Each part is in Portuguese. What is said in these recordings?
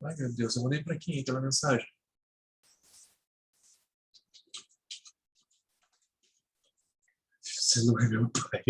Ai, meu Deus, eu mandei pra quem pela mensagem? Você não é meu pai.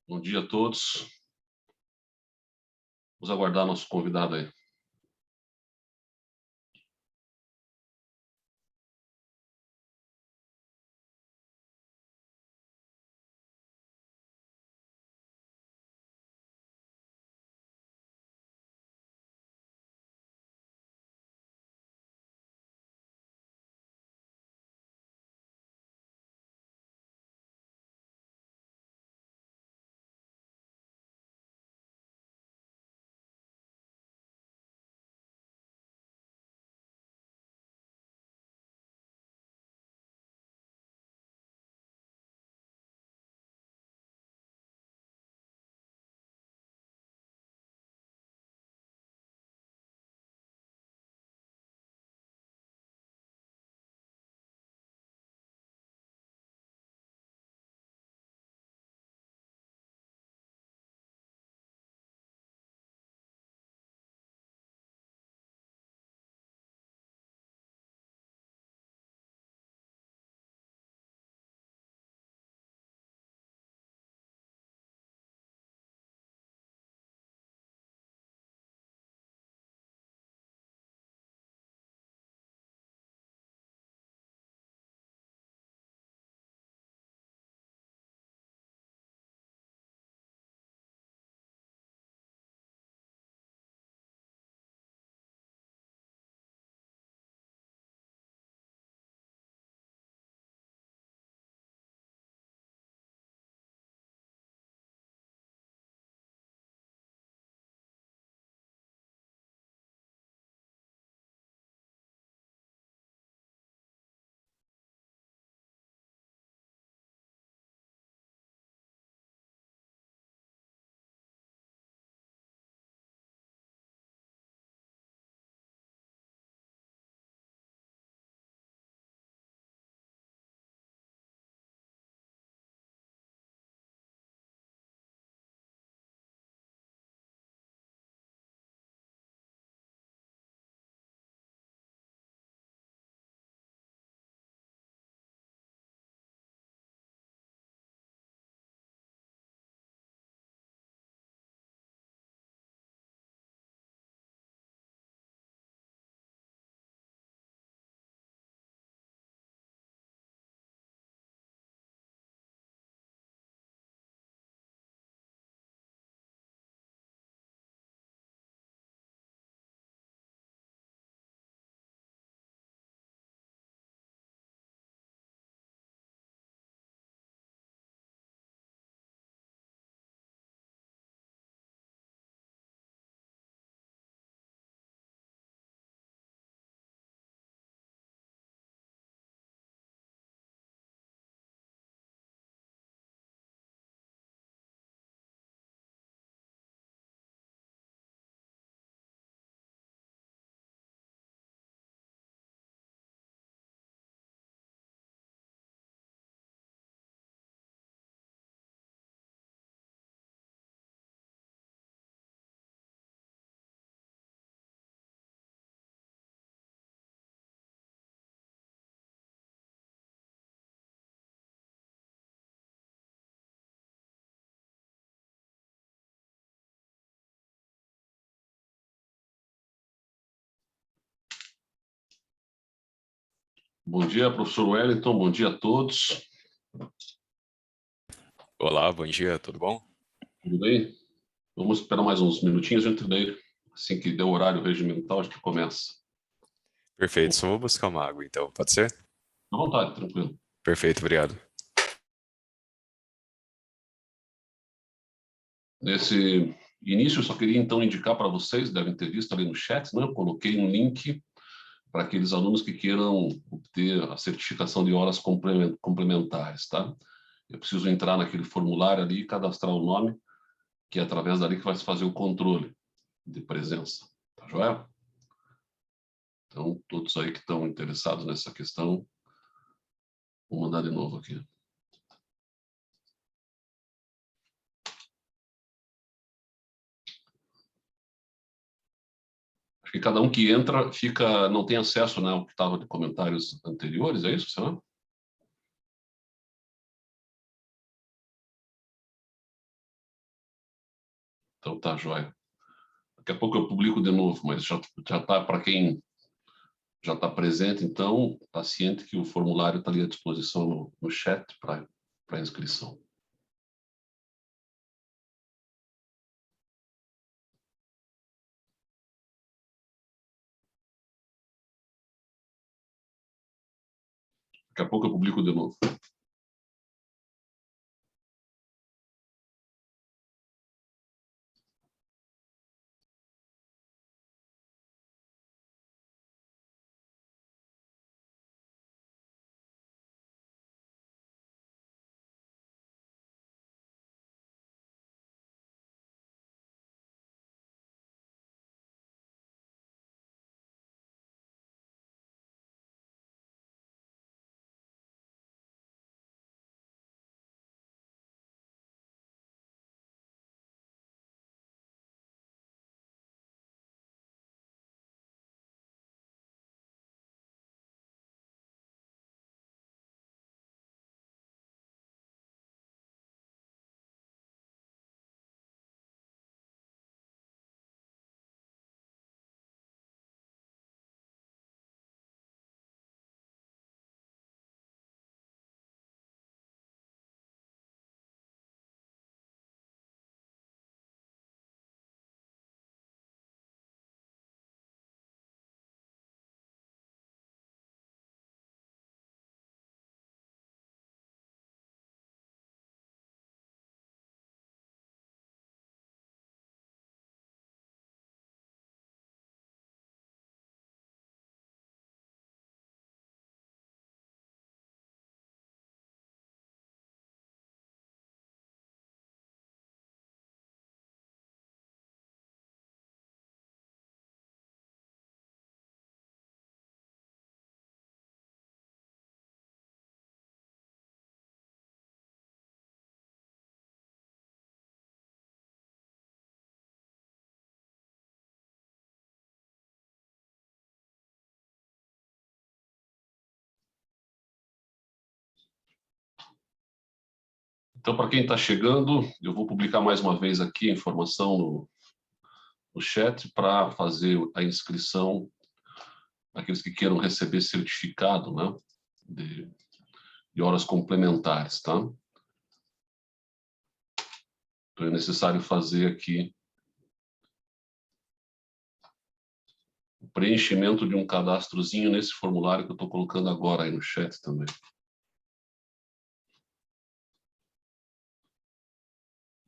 Bom dia a todos. Vamos aguardar nosso convidado aí. Bom dia, professor Wellington. Bom dia a todos. Olá, bom dia, tudo bom? Tudo bem? Vamos esperar mais uns minutinhos, a gente daí, assim que der o horário regimental, a gente começa. Perfeito, só vou buscar uma água então, pode ser? À vontade, tranquilo. Perfeito, obrigado. Nesse início, eu só queria então indicar para vocês, devem ter visto ali no chat, né? Eu coloquei um link para aqueles alunos que queiram obter a certificação de horas complementares, tá? Eu preciso entrar naquele formulário ali e cadastrar o nome, que é através dali que vai se fazer o controle de presença, tá joia? Então, todos aí que estão interessados nessa questão, vou mandar de novo aqui. Acho que cada um que entra não tem acesso, né, ao que estava de comentários anteriores, é isso, será? Então tá, joia. Daqui a pouco eu publico de novo, mas já está para quem já está presente, então está ciente que o formulário está ali à disposição no chat para inscrição. Daqui a pouco eu publico de novo. Então, para quem está chegando, eu vou publicar mais uma vez aqui a informação no chat para fazer a inscrição daqueles que queiram receber certificado, né, de horas complementares, tá? Então, é necessário fazer aqui o preenchimento de um cadastrozinho nesse formulário que eu estou colocando agora aí no chat também.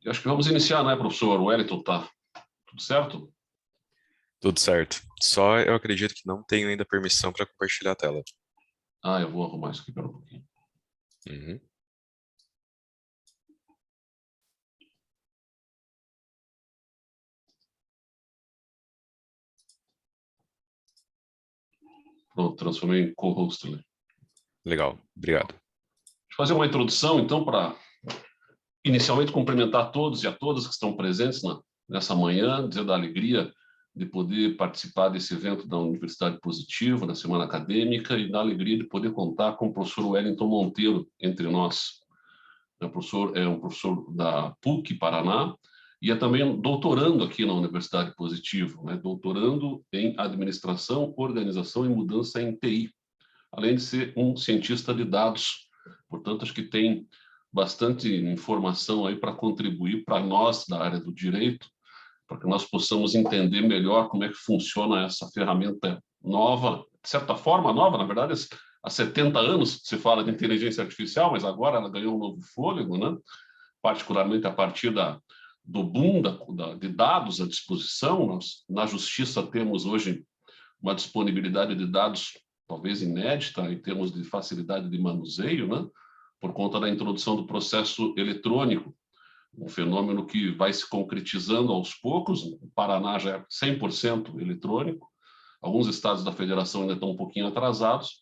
Eu acho que vamos iniciar, né, professor Wellington? Tá tudo certo? Tudo certo. Só eu acredito que não tenho ainda permissão para compartilhar a tela. Ah, eu vou arrumar isso aqui, pera um pouquinho. Uhum. Pronto, transformei em co-host, né? Legal, obrigado. Deixa eu fazer uma introdução, então, para inicialmente cumprimentar a todos e a todas que estão presentes nessa manhã, dizer da alegria de poder participar desse evento da Universidade Positivo, na Semana Acadêmica, e da alegria de poder contar com o professor Wellington Monteiro entre nós. O professor é um professor da PUC, Paraná, e é também doutorando aqui na Universidade Positivo, né? Doutorando em Administração, Organização e Mudança em TI, além de ser um cientista de dados. Portanto, acho que tem bastante informação aí para contribuir para nós da área do direito, para que nós possamos entender melhor como é que funciona essa ferramenta nova, de certa forma nova, na verdade, há 70 anos se fala de inteligência artificial, mas agora ela ganhou um novo fôlego, né? Particularmente a partir do boom de dados à disposição. Nós, na justiça, temos hoje uma disponibilidade de dados talvez inédita em termos de facilidade de manuseio, né? Por conta da introdução do processo eletrônico, um fenômeno que vai se concretizando aos poucos. O Paraná já é 100% eletrônico, alguns estados da federação ainda estão um pouquinho atrasados,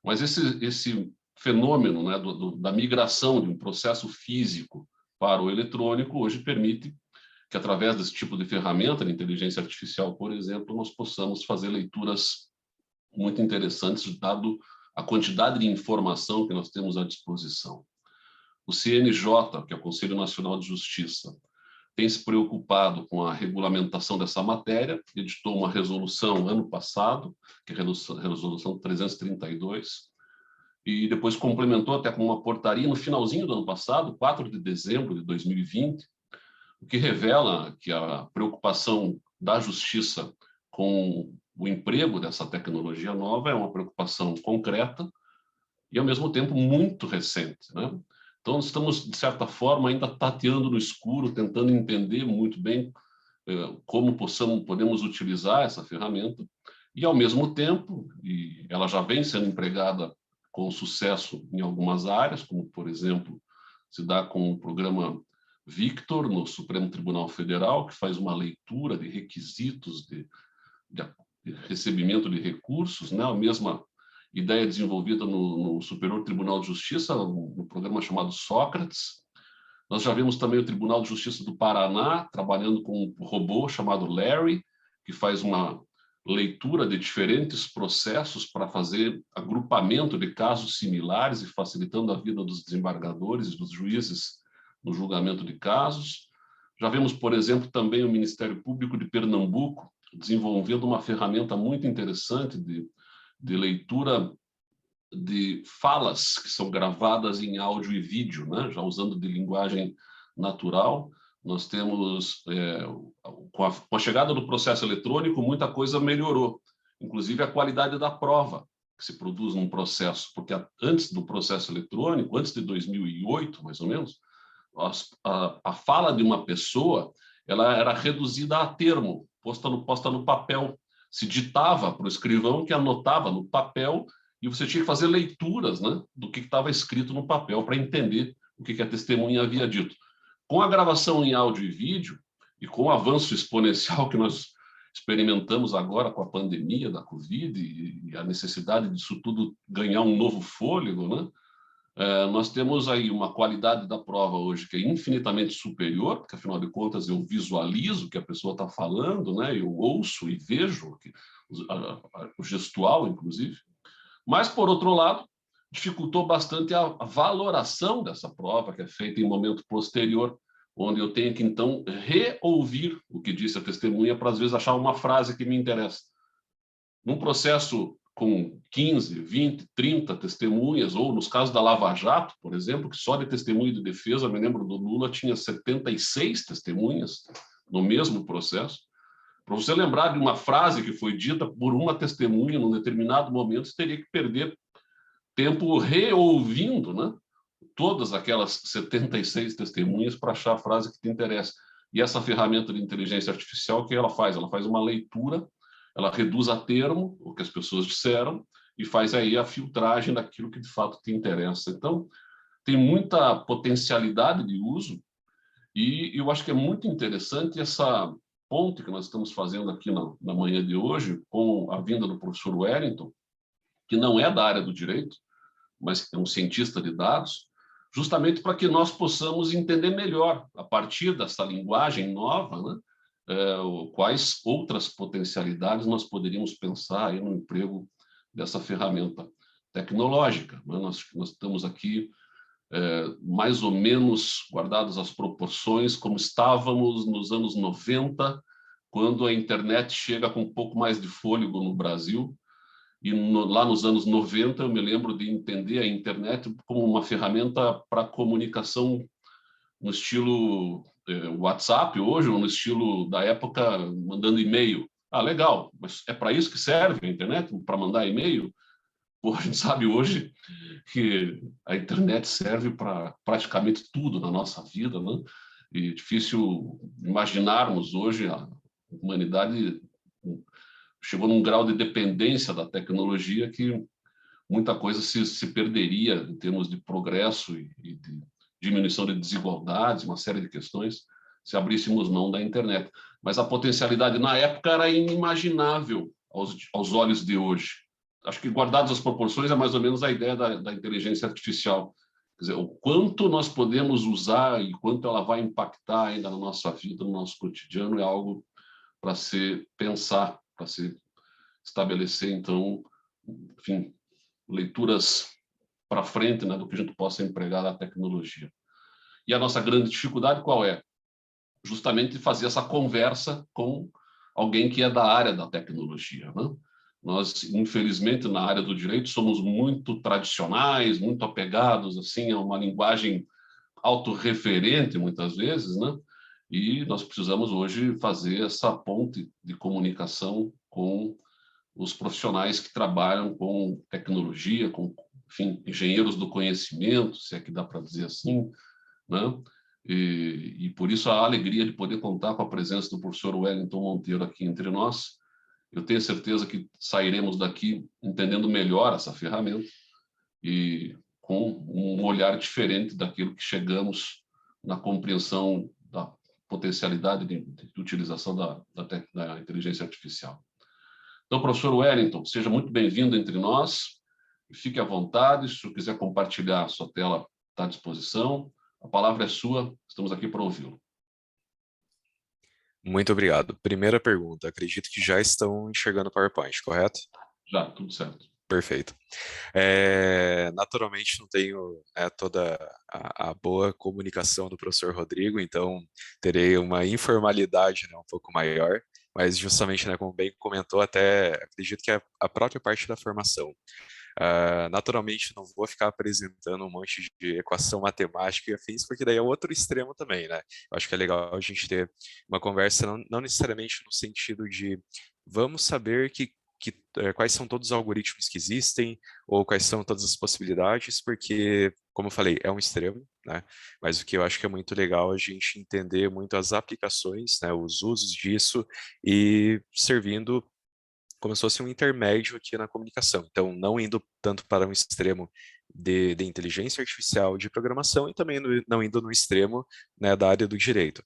mas esse fenômeno, né, da migração de um processo físico para o eletrônico hoje permite que, através desse tipo de ferramenta de inteligência artificial, por exemplo, nós possamos fazer leituras muito interessantes, dado a quantidade de informação que nós temos à disposição. O CNJ, que é o Conselho Nacional de Justiça, tem se preocupado com a regulamentação dessa matéria, editou uma resolução ano passado, que é a resolução 332, e depois complementou até com uma portaria no finalzinho do ano passado, 4 de dezembro de 2020, o que revela que a preocupação da justiça com o emprego dessa tecnologia nova é uma preocupação concreta e, ao mesmo tempo, muito recente, né? Então, estamos, de certa forma, ainda tateando no escuro, tentando entender muito bem como podemos utilizar essa ferramenta e, ao mesmo tempo, e ela já vem sendo empregada com sucesso em algumas áreas, como, por exemplo, se dá com o programa Victor, no Supremo Tribunal Federal, que faz uma leitura de requisitos de recebimento de recursos, né? A mesma ideia desenvolvida no Superior Tribunal de Justiça, no programa chamado Sócrates. Nós já vimos também o Tribunal de Justiça do Paraná, trabalhando com um robô chamado Larry, que faz uma leitura de diferentes processos para fazer agrupamento de casos similares e facilitando a vida dos desembargadores e dos juízes no julgamento de casos. Já vemos, por exemplo, também o Ministério Público de Pernambuco desenvolvendo uma ferramenta muito interessante de leitura de falas que são gravadas em áudio e vídeo, né? Já usando de linguagem natural. Nós temos, com a chegada do processo eletrônico, muita coisa melhorou, inclusive a qualidade da prova que se produz num processo, porque antes do processo eletrônico, antes de 2008, mais ou menos, a fala de uma pessoa ela era reduzida a termo, posta no papel. Se ditava para o escrivão, que anotava no papel, e você tinha que fazer leituras, né, do que estava escrito no papel para entender o que a testemunha havia dito. Com a gravação em áudio e vídeo, e com o avanço exponencial que nós experimentamos agora com a pandemia da Covid e a necessidade disso tudo ganhar um novo fôlego, né? Nós temos aí uma qualidade da prova hoje que é infinitamente superior, porque, afinal de contas, eu visualizo o que a pessoa está falando, né? Eu ouço e vejo o gestual, inclusive. Mas, por outro lado, dificultou bastante a valoração dessa prova, que é feita em momento posterior, onde eu tenho que, então, reouvir o que disse a testemunha para, às vezes, achar uma frase que me interessa. Num processo com 15, 20, 30 testemunhas, ou nos casos da Lava Jato, por exemplo, que só de testemunha de defesa, me lembro do Lula, tinha 76 testemunhas no mesmo processo. Para você lembrar de uma frase que foi dita por uma testemunha num determinado momento, você teria que perder tempo reouvindo, né, todas aquelas 76 testemunhas para achar a frase que te interessa. E essa ferramenta de inteligência artificial, o que ela faz? Ela faz uma leitura, ela reduz a termo o que as pessoas disseram e faz aí a filtragem daquilo que de fato te interessa. Então, tem muita potencialidade de uso e eu acho que é muito interessante essa ponte que nós estamos fazendo aqui na manhã de hoje com a vinda do professor Wellington, que não é da área do direito, mas é um cientista de dados, justamente para que nós possamos entender melhor, a partir dessa linguagem nova, né, quais outras potencialidades nós poderíamos pensar aí no emprego dessa ferramenta tecnológica. Né? Nós estamos aqui mais ou menos guardadas as proporções como estávamos nos anos 90, quando a internet chega com um pouco mais de fôlego no Brasil. E lá nos anos 90, eu me lembro de entender a internet como uma ferramenta para comunicação no estilo WhatsApp hoje, ou no estilo da época, mandando e-mail. Ah, legal, mas é para isso que serve a internet? Para mandar e-mail? Pô, a gente sabe hoje que a internet serve para praticamente tudo na nossa vida, né? E é difícil imaginarmos hoje a humanidade chegou num grau de dependência da tecnologia que muita coisa se perderia em termos de progresso e de diminuição de desigualdades, uma série de questões, se abríssemos mão da internet. Mas a potencialidade na época era inimaginável aos olhos de hoje. Acho que, guardadas as proporções, é mais ou menos a ideia da inteligência artificial. Quer dizer, o quanto nós podemos usar e quanto ela vai impactar ainda na nossa vida, no nosso cotidiano, é algo para se pensar, para se estabelecer, então, enfim, leituras para frente, né, do que a gente possa empregar da tecnologia. E a nossa grande dificuldade qual é? justamente fazer essa conversa com alguém que é da área da tecnologia, né? Nós, infelizmente, na área do direito, somos muito tradicionais, muito apegados assim a uma linguagem autorreferente, muitas vezes, né? E nós precisamos hoje fazer essa ponte de comunicação com os profissionais que trabalham com tecnologia, com, enfim, engenheiros do conhecimento, se é que dá para dizer assim, né? E por isso a alegria de poder contar com a presença do professor Wellington Monteiro aqui entre nós. Eu tenho certeza que sairemos daqui entendendo melhor essa ferramenta e com um olhar diferente daquilo que chegamos na compreensão da potencialidade de utilização da inteligência artificial. Então, professor Wellington, seja muito bem-vindo entre nós. Fique à vontade, se o quiser compartilhar a sua tela, está à disposição. A palavra é sua, estamos aqui para ouvi-lo. Muito obrigado. Primeira pergunta, acredito que já estão enxergando o PowerPoint, correto? Já, tudo certo. Perfeito. Naturalmente não tenho toda a boa comunicação do professor Rodrigo, então terei uma informalidade, né, um pouco maior, mas justamente, né, como bem comentou, até acredito que é a própria parte da formação. Naturalmente não vou ficar apresentando um monte de equação matemática e afins, porque daí é outro extremo também, né? Eu acho que é legal a gente ter uma conversa, não necessariamente no sentido de vamos saber quais são todos os algoritmos que existem, ou quais são todas as possibilidades, porque, como eu falei, é um extremo, né? Mas o que eu acho que é muito legal é a gente entender muito as aplicações, né, os usos disso, e servindo como se fosse um intermédio aqui na comunicação. Então, não indo tanto para um extremo de inteligência artificial, de programação, e também não indo no extremo, né, da área do direito.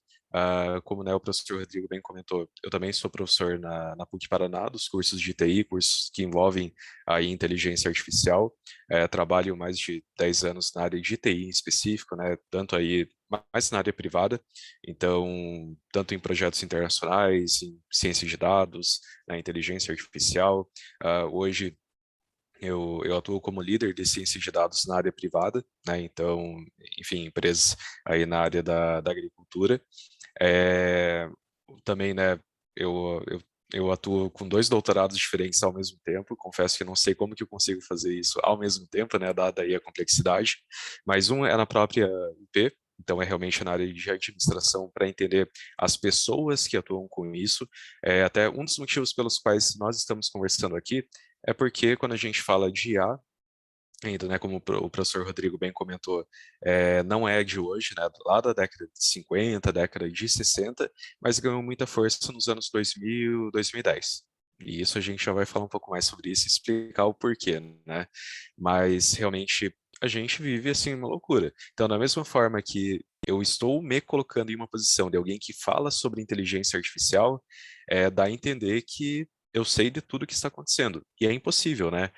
Como, né, o professor Rodrigo bem comentou, eu também sou professor na PUC Paraná, dos cursos de TI, cursos que envolvem aí inteligência artificial. Trabalho mais de 10 anos na área de TI em específico, né, tanto aí mais na área privada, então, tanto em projetos internacionais, em ciência de dados, na inteligência artificial. Hoje, eu atuo como líder de ciência de dados na área privada, né? Então, enfim, empresas aí na área da agricultura. Também, né, eu atuo com 2 doutorados diferentes ao mesmo tempo. Confesso que não sei como que eu consigo fazer isso ao mesmo tempo, né, dada aí a complexidade. Mas um é na própria UP, então é realmente na área de administração para entender as pessoas que atuam com isso. Até um dos motivos pelos quais nós estamos conversando aqui é porque quando a gente fala de IA, ainda, né, como o professor Rodrigo bem comentou, não é de hoje, né, lá da década de 50, década de 60, mas ganhou muita força nos anos 2000, 2010. E isso a gente já vai falar um pouco mais sobre isso e explicar o porquê, né? Mas realmente a gente vive assim uma loucura. Então, da mesma forma que eu estou me colocando em uma posição de alguém que fala sobre inteligência artificial, dá a entender que eu sei de tudo que está acontecendo. E é impossível, né?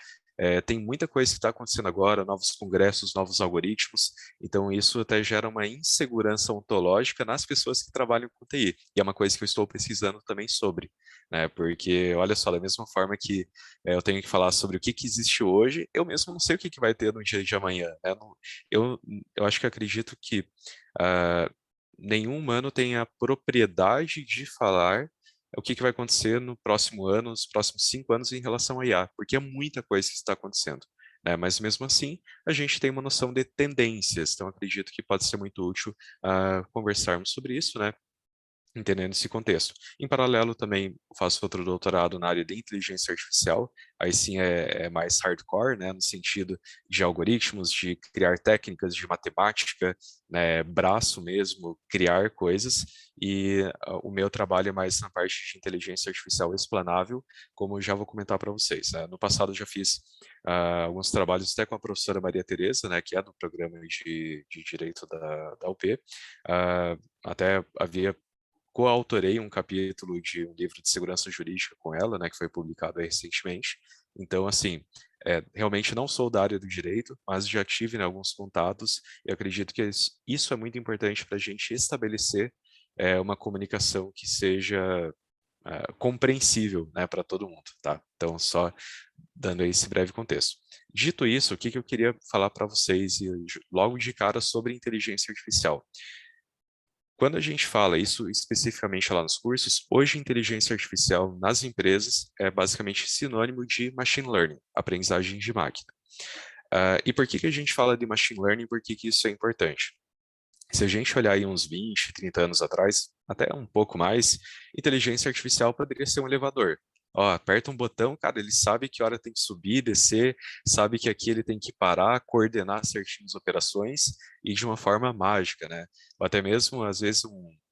Tem muita coisa que está acontecendo agora, novos congressos, novos algoritmos, então isso até gera uma insegurança ontológica nas pessoas que trabalham com TI, e é uma coisa que eu estou pesquisando também sobre, né, porque olha só, da mesma forma que eu tenho que falar sobre o que existe hoje, eu mesmo não sei o que vai ter no dia de amanhã, né? Eu, eu acho que acredito que ah, nenhum humano tem a propriedade de falar o que vai acontecer no próximo ano, nos próximos 5 anos em relação à IA, porque é muita coisa que está acontecendo, né? Mas mesmo assim, a gente tem uma noção de tendências, então acredito que pode ser muito útil conversarmos sobre isso, né? Entendendo esse contexto. Em paralelo, também faço outro doutorado na área de inteligência artificial, aí sim é mais hardcore, né, no sentido de algoritmos, de criar técnicas de matemática, né, braço mesmo, criar coisas, e o meu trabalho é mais na parte de inteligência artificial explanável, como eu já vou comentar para vocês, né. No passado eu já fiz alguns trabalhos até com a professora Maria Tereza, né, que é do programa de Direito da UP, até havia coautorei um capítulo de um livro de segurança jurídica com ela, né, que foi publicado aí recentemente. Então, assim, realmente não sou da área do direito, mas já tive, né, alguns contatos e acredito que isso é muito importante para a gente estabelecer uma comunicação que seja compreensível, né, para todo mundo, tá? Então, só dando aí esse breve contexto. Dito isso, o que eu queria falar para vocês logo de cara sobre inteligência artificial? Quando a gente fala isso especificamente lá nos cursos, hoje inteligência artificial nas empresas é basicamente sinônimo de machine learning, aprendizagem de máquina. E por que a gente fala de machine learning? Por que isso é importante? Se a gente olhar aí uns 20, 30 anos atrás, até um pouco mais, inteligência artificial poderia ser um elevador. Ó, aperta um botão, cara, ele sabe que hora tem que subir, descer, sabe que aqui ele tem que parar, coordenar certinho as operações e de uma forma mágica, né? Ou até mesmo, às vezes,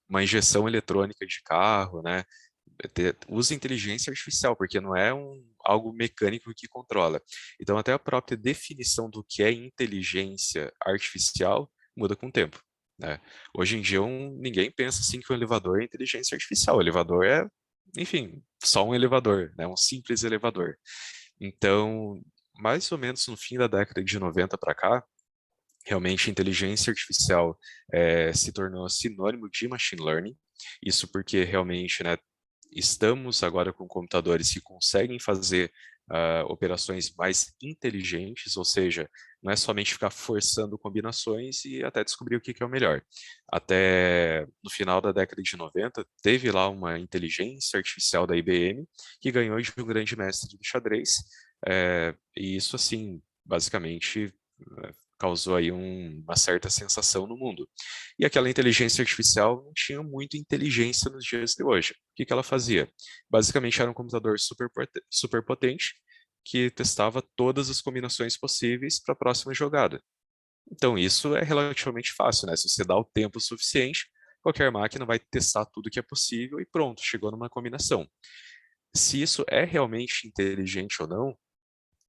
uma injeção eletrônica de carro, né? Usa inteligência artificial, porque não é algo mecânico que controla. Então, até a própria definição do que é inteligência artificial muda com o tempo, né? Hoje em dia, ninguém pensa assim que o elevador é inteligência artificial. O elevador é, enfim, só um elevador, né? Um simples elevador. Então, mais ou menos no fim da década de 90 para cá, realmente inteligência artificial se tornou sinônimo de machine learning. Isso porque realmente, né, estamos agora com computadores que conseguem fazer operações mais inteligentes, ou seja, não é somente ficar forçando combinações e até descobrir o que é o melhor. Até no final da década de 90, teve lá uma inteligência artificial da IBM que ganhou de um grande mestre de xadrez, e isso, assim, basicamente causou aí uma certa sensação no mundo. E aquela inteligência artificial não tinha muita inteligência nos dias de hoje. O que ela fazia? Basicamente era um computador super potente que testava todas as combinações possíveis para a próxima jogada. Então isso é relativamente fácil, né? Se você dá o tempo suficiente, qualquer máquina vai testar tudo que é possível e pronto, chegou numa combinação. Se isso é realmente inteligente ou não,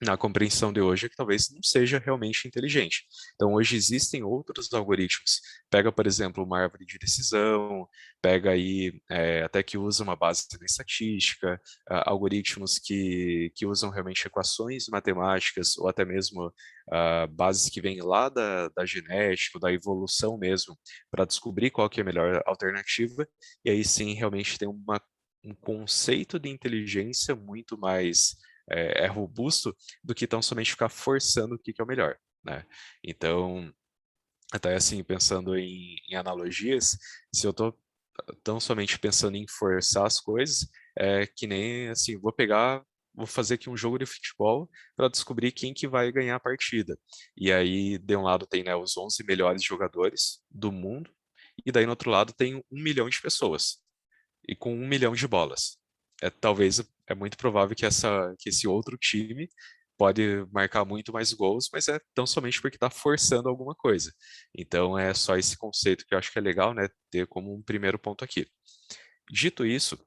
na compreensão de hoje é que talvez não seja realmente inteligente. Então, hoje existem outros algoritmos. Pega, por exemplo, uma árvore de decisão, pega aí até que usa uma base de estatística, algoritmos que usam realmente equações matemáticas ou até mesmo bases que vêm lá da genética, da evolução mesmo, para descobrir qual que é a melhor alternativa. E aí sim, realmente tem um conceito de inteligência muito mais robusto do que tão somente ficar forçando o que é o melhor, né? Então, até assim, pensando em analogias, se eu estou tão somente pensando em forçar as coisas, é que nem assim, vou fazer aqui um jogo de futebol para descobrir quem que vai ganhar a partida. E aí, de um lado tem, né, os 11 melhores jogadores do mundo, e daí no outro lado tem 1 milhão de pessoas e com 1 milhão de bolas. Talvez é muito provável que esse outro time pode marcar muito mais gols, mas é tão somente porque está forçando alguma coisa. Então é só esse conceito que eu acho que é legal, né, ter como um primeiro ponto aqui. Dito isso,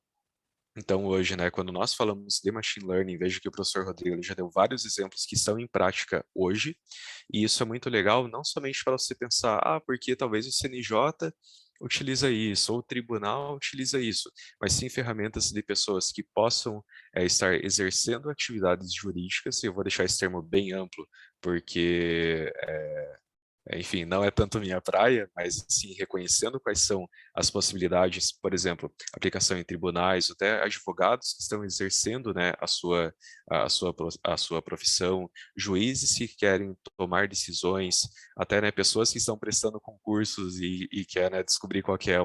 então hoje, né, quando nós falamos de machine learning, vejo que o professor Rodrigo ele já deu vários exemplos que estão em prática hoje, e isso é muito legal, não somente para você pensar, porque talvez o CNJ utiliza isso, ou o tribunal utiliza isso, mas sim ferramentas de pessoas que possam estar exercendo atividades jurídicas, e eu vou deixar esse termo bem amplo, porque enfim, não é tanto minha praia, mas sim reconhecendo quais são as possibilidades, por exemplo, aplicação em tribunais, até advogados que estão exercendo, né, a sua profissão, juízes que querem tomar decisões, até, né, pessoas que estão prestando concursos e querem, né, descobrir qual que é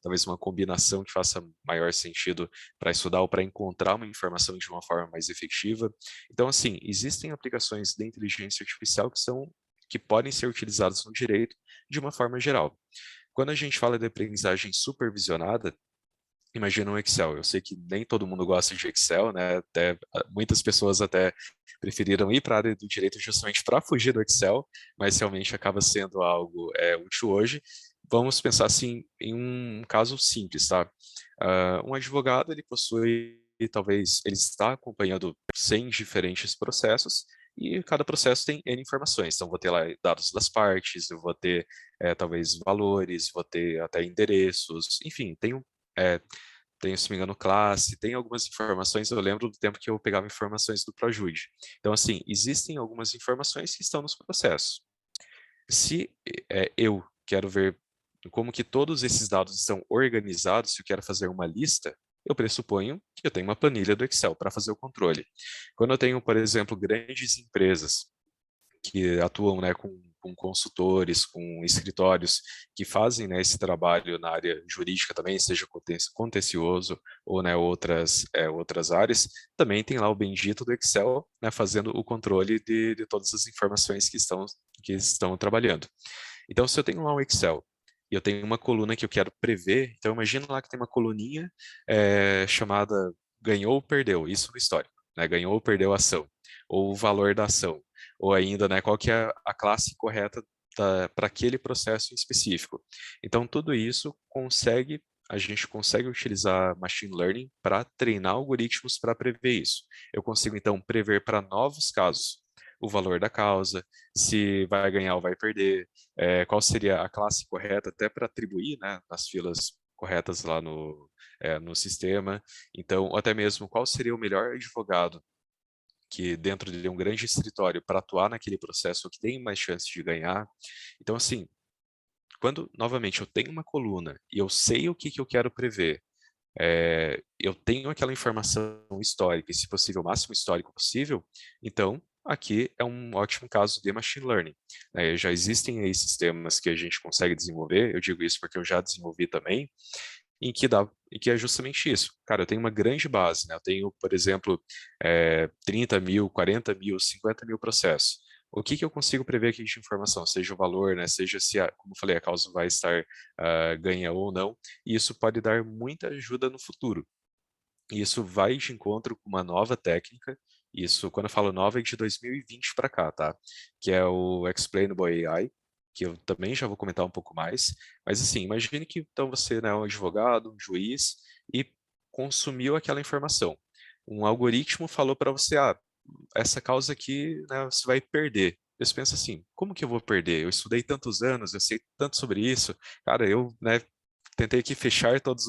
talvez uma combinação que faça maior sentido para estudar ou para encontrar uma informação de uma forma mais efetiva. Então, assim, existem aplicações de inteligência artificial que podem ser utilizados no direito de uma forma geral. Quando a gente fala de aprendizagem supervisionada, imagina um Excel. Eu sei que nem todo mundo gosta de Excel, né? Muitas pessoas até preferiram ir para a área do direito justamente para fugir do Excel, mas realmente acaba sendo algo útil hoje. Vamos pensar assim em um caso simples, tá? Um advogado ele possui talvez ele está acompanhando 100 diferentes processos e cada processo tem N informações. Então, vou ter lá dados das partes, eu vou ter talvez valores, vou ter até endereços, enfim, tenho, se não me engano, classe, tem algumas informações, eu lembro do tempo que eu pegava informações do Projude. Então, assim, existem algumas informações que estão nos processos. Se eu quero ver como que todos esses dados estão organizados, se eu quero fazer uma lista, eu pressuponho que eu tenho uma planilha do Excel para fazer o controle. Quando eu tenho, por exemplo, grandes empresas que atuam, né, com com consultores, com escritórios que fazem, né, esse trabalho na área jurídica também, seja contencioso ou, né, outras áreas, também tem lá o bendito do Excel, né, fazendo o controle de todas as informações que estão trabalhando. Então, se eu tenho lá um Excel e eu tenho uma coluna que eu quero prever, então imagina lá que tem uma coluninha chamada ganhou ou perdeu, isso no histórico, né? Ganhou ou perdeu a ação, ou o valor da ação, ou ainda, né, qual que é a classe correta para aquele processo em específico. Então, tudo isso a gente consegue utilizar machine learning para treinar algoritmos para prever isso. Eu consigo, então, prever para novos casos o valor da causa, se vai ganhar ou vai perder, qual seria a classe correta até para atribuir, né, nas filas corretas lá no sistema. Então, ou até mesmo qual seria o melhor advogado que dentro de um grande escritório para atuar naquele processo que tem mais chance de ganhar. Então, assim, quando, novamente, eu tenho uma coluna e eu sei o que eu quero prever, eu tenho aquela informação histórica, e se possível, o máximo histórico possível, então aqui é um ótimo caso de machine learning. Já existem aí sistemas que a gente consegue desenvolver, eu digo isso porque eu já desenvolvi também, em que é justamente isso. Cara, eu tenho uma grande base, né? Eu tenho, por exemplo, 30 mil, 40 mil, 50 mil processos. O que eu consigo prever aqui de informação? Seja o valor, né? Seja se, como eu falei, a causa vai estar ganha ou não. E isso pode dar muita ajuda no futuro. E isso vai de encontro com uma nova técnica. Isso, quando eu falo nova, é de 2020 para cá, tá? Que é o Explainable AI, que eu também já vou comentar um pouco mais. Mas assim, imagine que então você, né, é um advogado, um juiz, e consumiu aquela informação. Um algoritmo falou para você, essa causa aqui, né, você vai perder. Você pensa assim, como que eu vou perder? Eu estudei tantos anos, eu sei tanto sobre isso. Cara, eu, né, tentei aqui fechar todas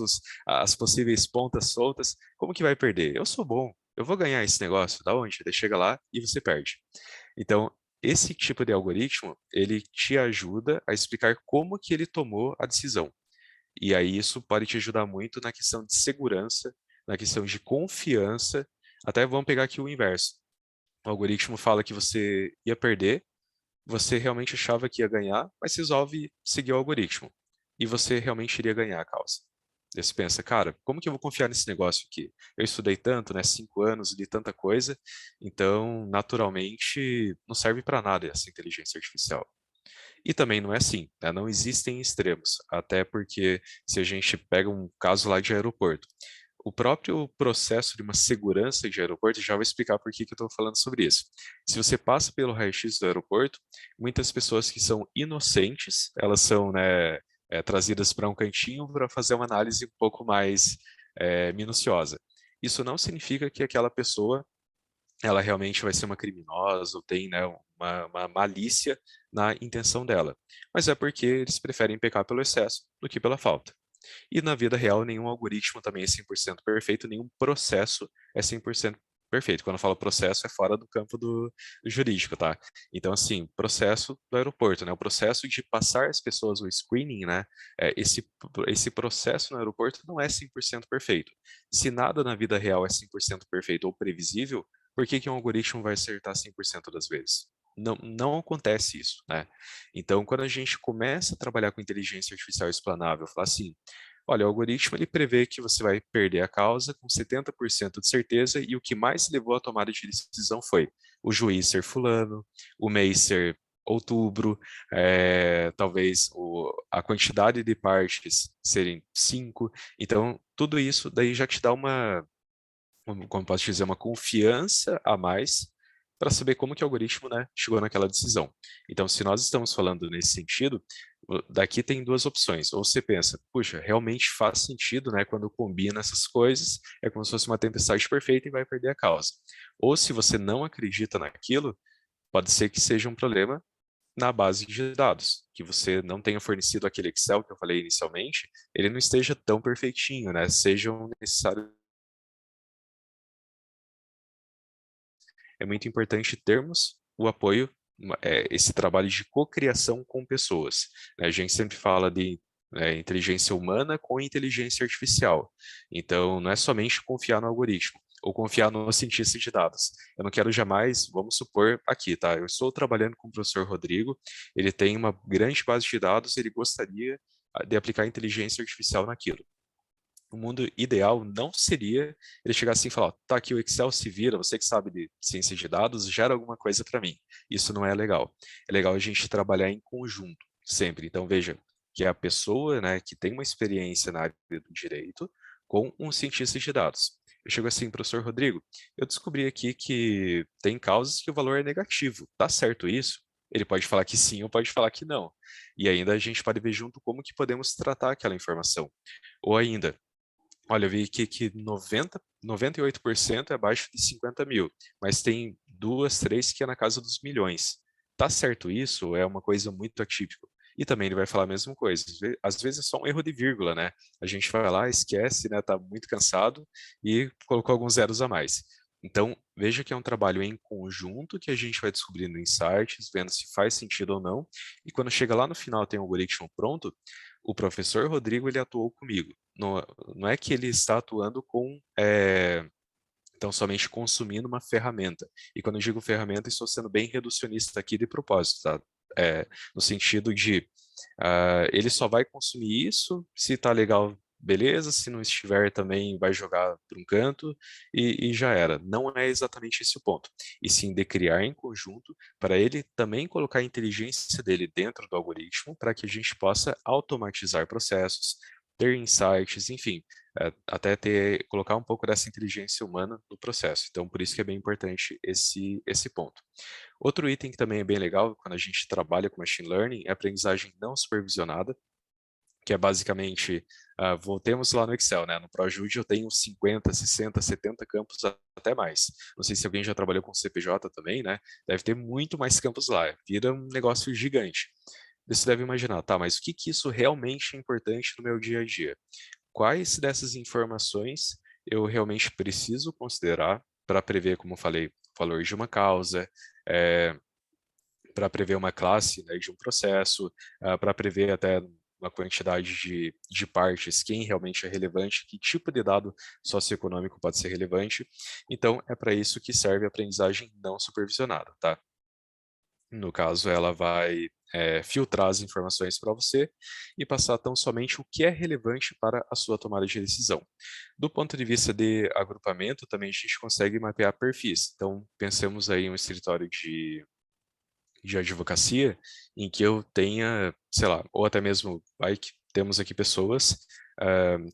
as possíveis pontas soltas. Como que vai perder? Eu sou bom, eu vou ganhar esse negócio. Da onde? Daí chega lá e você perde. Então, esse tipo de algoritmo, ele te ajuda a explicar como que ele tomou a decisão. E aí isso pode te ajudar muito na questão de segurança, na questão de confiança. Até vamos pegar aqui o inverso. O algoritmo fala que você ia perder, você realmente achava que ia ganhar, mas resolve seguir o algoritmo. E você realmente iria ganhar a causa. Daí você pensa, cara, como que eu vou confiar nesse negócio aqui? Eu estudei tanto, né, 5 anos, li tanta coisa, então, naturalmente, não serve para nada essa inteligência artificial. E também não é assim, né? Não existem extremos, até porque se a gente pega um caso lá de aeroporto, o próprio processo de uma segurança de aeroporto, já vou explicar por que eu estou falando sobre isso. Se você passa pelo raio-x do aeroporto, muitas pessoas que são inocentes, elas são, né, trazidas para um cantinho para fazer uma análise um pouco mais minuciosa. Isso não significa que aquela pessoa ela realmente vai ser uma criminosa ou tem, né, uma malícia na intenção dela. Mas é porque eles preferem pecar pelo excesso do que pela falta. E na vida real, nenhum algoritmo também é 100% perfeito, nenhum processo é 100% perfeito. Quando eu falo processo, é fora do campo do jurídico, tá? Então, assim, processo do aeroporto, né? O processo de passar as pessoas o screening, né? Esse processo no aeroporto não é 100% perfeito. Se nada na vida real é 100% perfeito ou previsível, por que um algoritmo vai acertar 100% das vezes? Não acontece isso, né? Então, quando a gente começa a trabalhar com inteligência artificial explanável, falar assim, olha, o algoritmo ele prevê que você vai perder a causa com 70% de certeza e o que mais levou à tomada de decisão foi o juiz ser fulano, o mês ser outubro, talvez a quantidade de partes serem 5. Então, tudo isso daí já te dá como posso dizer, uma confiança a mais para saber como que o algoritmo, né, chegou naquela decisão. Então, se nós estamos falando nesse sentido, daqui tem duas opções. Ou você pensa, puxa, realmente faz sentido, né, quando combina essas coisas, é como se fosse uma tempestade perfeita e vai perder a causa. Ou se você não acredita naquilo, pode ser que seja um problema na base de dados, que você não tenha fornecido aquele Excel que eu falei inicialmente, ele não esteja tão perfeitinho, né, sejam necessários. É muito importante termos o apoio, esse trabalho de cocriação com pessoas, né? A gente sempre fala de inteligência humana com inteligência artificial. Então, não é somente confiar no algoritmo, ou confiar no cientista de dados. Eu não quero jamais, vamos supor aqui, tá? Eu estou trabalhando com o professor Rodrigo, ele tem uma grande base de dados, ele gostaria de aplicar inteligência artificial naquilo. O mundo ideal não seria ele chegar assim e falar, tá aqui o Excel, se vira, você que sabe de ciência de dados, gera alguma coisa para mim. Isso não é legal. É legal a gente trabalhar em conjunto, sempre. Então, veja, que é a pessoa, né, que tem uma experiência na área do direito com um cientista de dados. Eu chego assim, professor Rodrigo, eu descobri aqui que tem causas que o valor é negativo. Tá certo isso? Ele pode falar que sim ou pode falar que não. E ainda a gente pode ver junto como que podemos tratar aquela informação. Ou ainda, olha, eu vi aqui que 98% é abaixo de 50 mil, mas tem 2, 3 que é na casa dos milhões. Tá certo isso? É uma coisa muito atípica. E também ele vai falar a mesma coisa. Às vezes é só um erro de vírgula, né? A gente vai lá, esquece, né? Tá muito cansado e colocou alguns zeros a mais. Então, veja que é um trabalho em conjunto que a gente vai descobrindo insights, vendo se faz sentido ou não. E quando chega lá no final tem um algoritmo pronto, o professor Rodrigo ele atuou comigo. Não é que ele está atuando com então somente consumindo uma ferramenta. E quando eu digo ferramenta, estou sendo bem reducionista aqui de propósito, tá? No sentido de ele só vai consumir isso se está legal, beleza, se não estiver também vai jogar para um canto e já era. Não é exatamente esse o ponto. E sim de criar em conjunto para ele também colocar a inteligência dele dentro do algoritmo para que a gente possa automatizar processos, ter insights, enfim, até colocar um pouco dessa inteligência humana no processo. Então, por isso que é bem importante esse ponto. Outro item que também é bem legal quando a gente trabalha com machine learning é a aprendizagem não supervisionada, que é basicamente, voltemos lá no Excel, né? No ProJude eu tenho 50, 60, 70 campos, até mais. Não sei se alguém já trabalhou com CPJ também, né? Deve ter muito mais campos lá, vira um negócio gigante. Você deve imaginar, tá, mas o que isso realmente é importante no meu dia a dia? Quais dessas informações eu realmente preciso considerar para prever, como eu falei, o valor de uma causa, para prever uma classe, né, de um processo, para prever até uma quantidade de partes, quem realmente é relevante, que tipo de dado socioeconômico pode ser relevante. Então, é para isso que serve a aprendizagem não supervisionada, tá? No caso, ela vai filtrar as informações para você e passar tão somente o que é relevante para a sua tomada de decisão. Do ponto de vista de agrupamento, também a gente consegue mapear perfis. Então, pensemos aí em um escritório de advocacia em que eu tenha, sei lá, ou até mesmo vai que temos aqui pessoas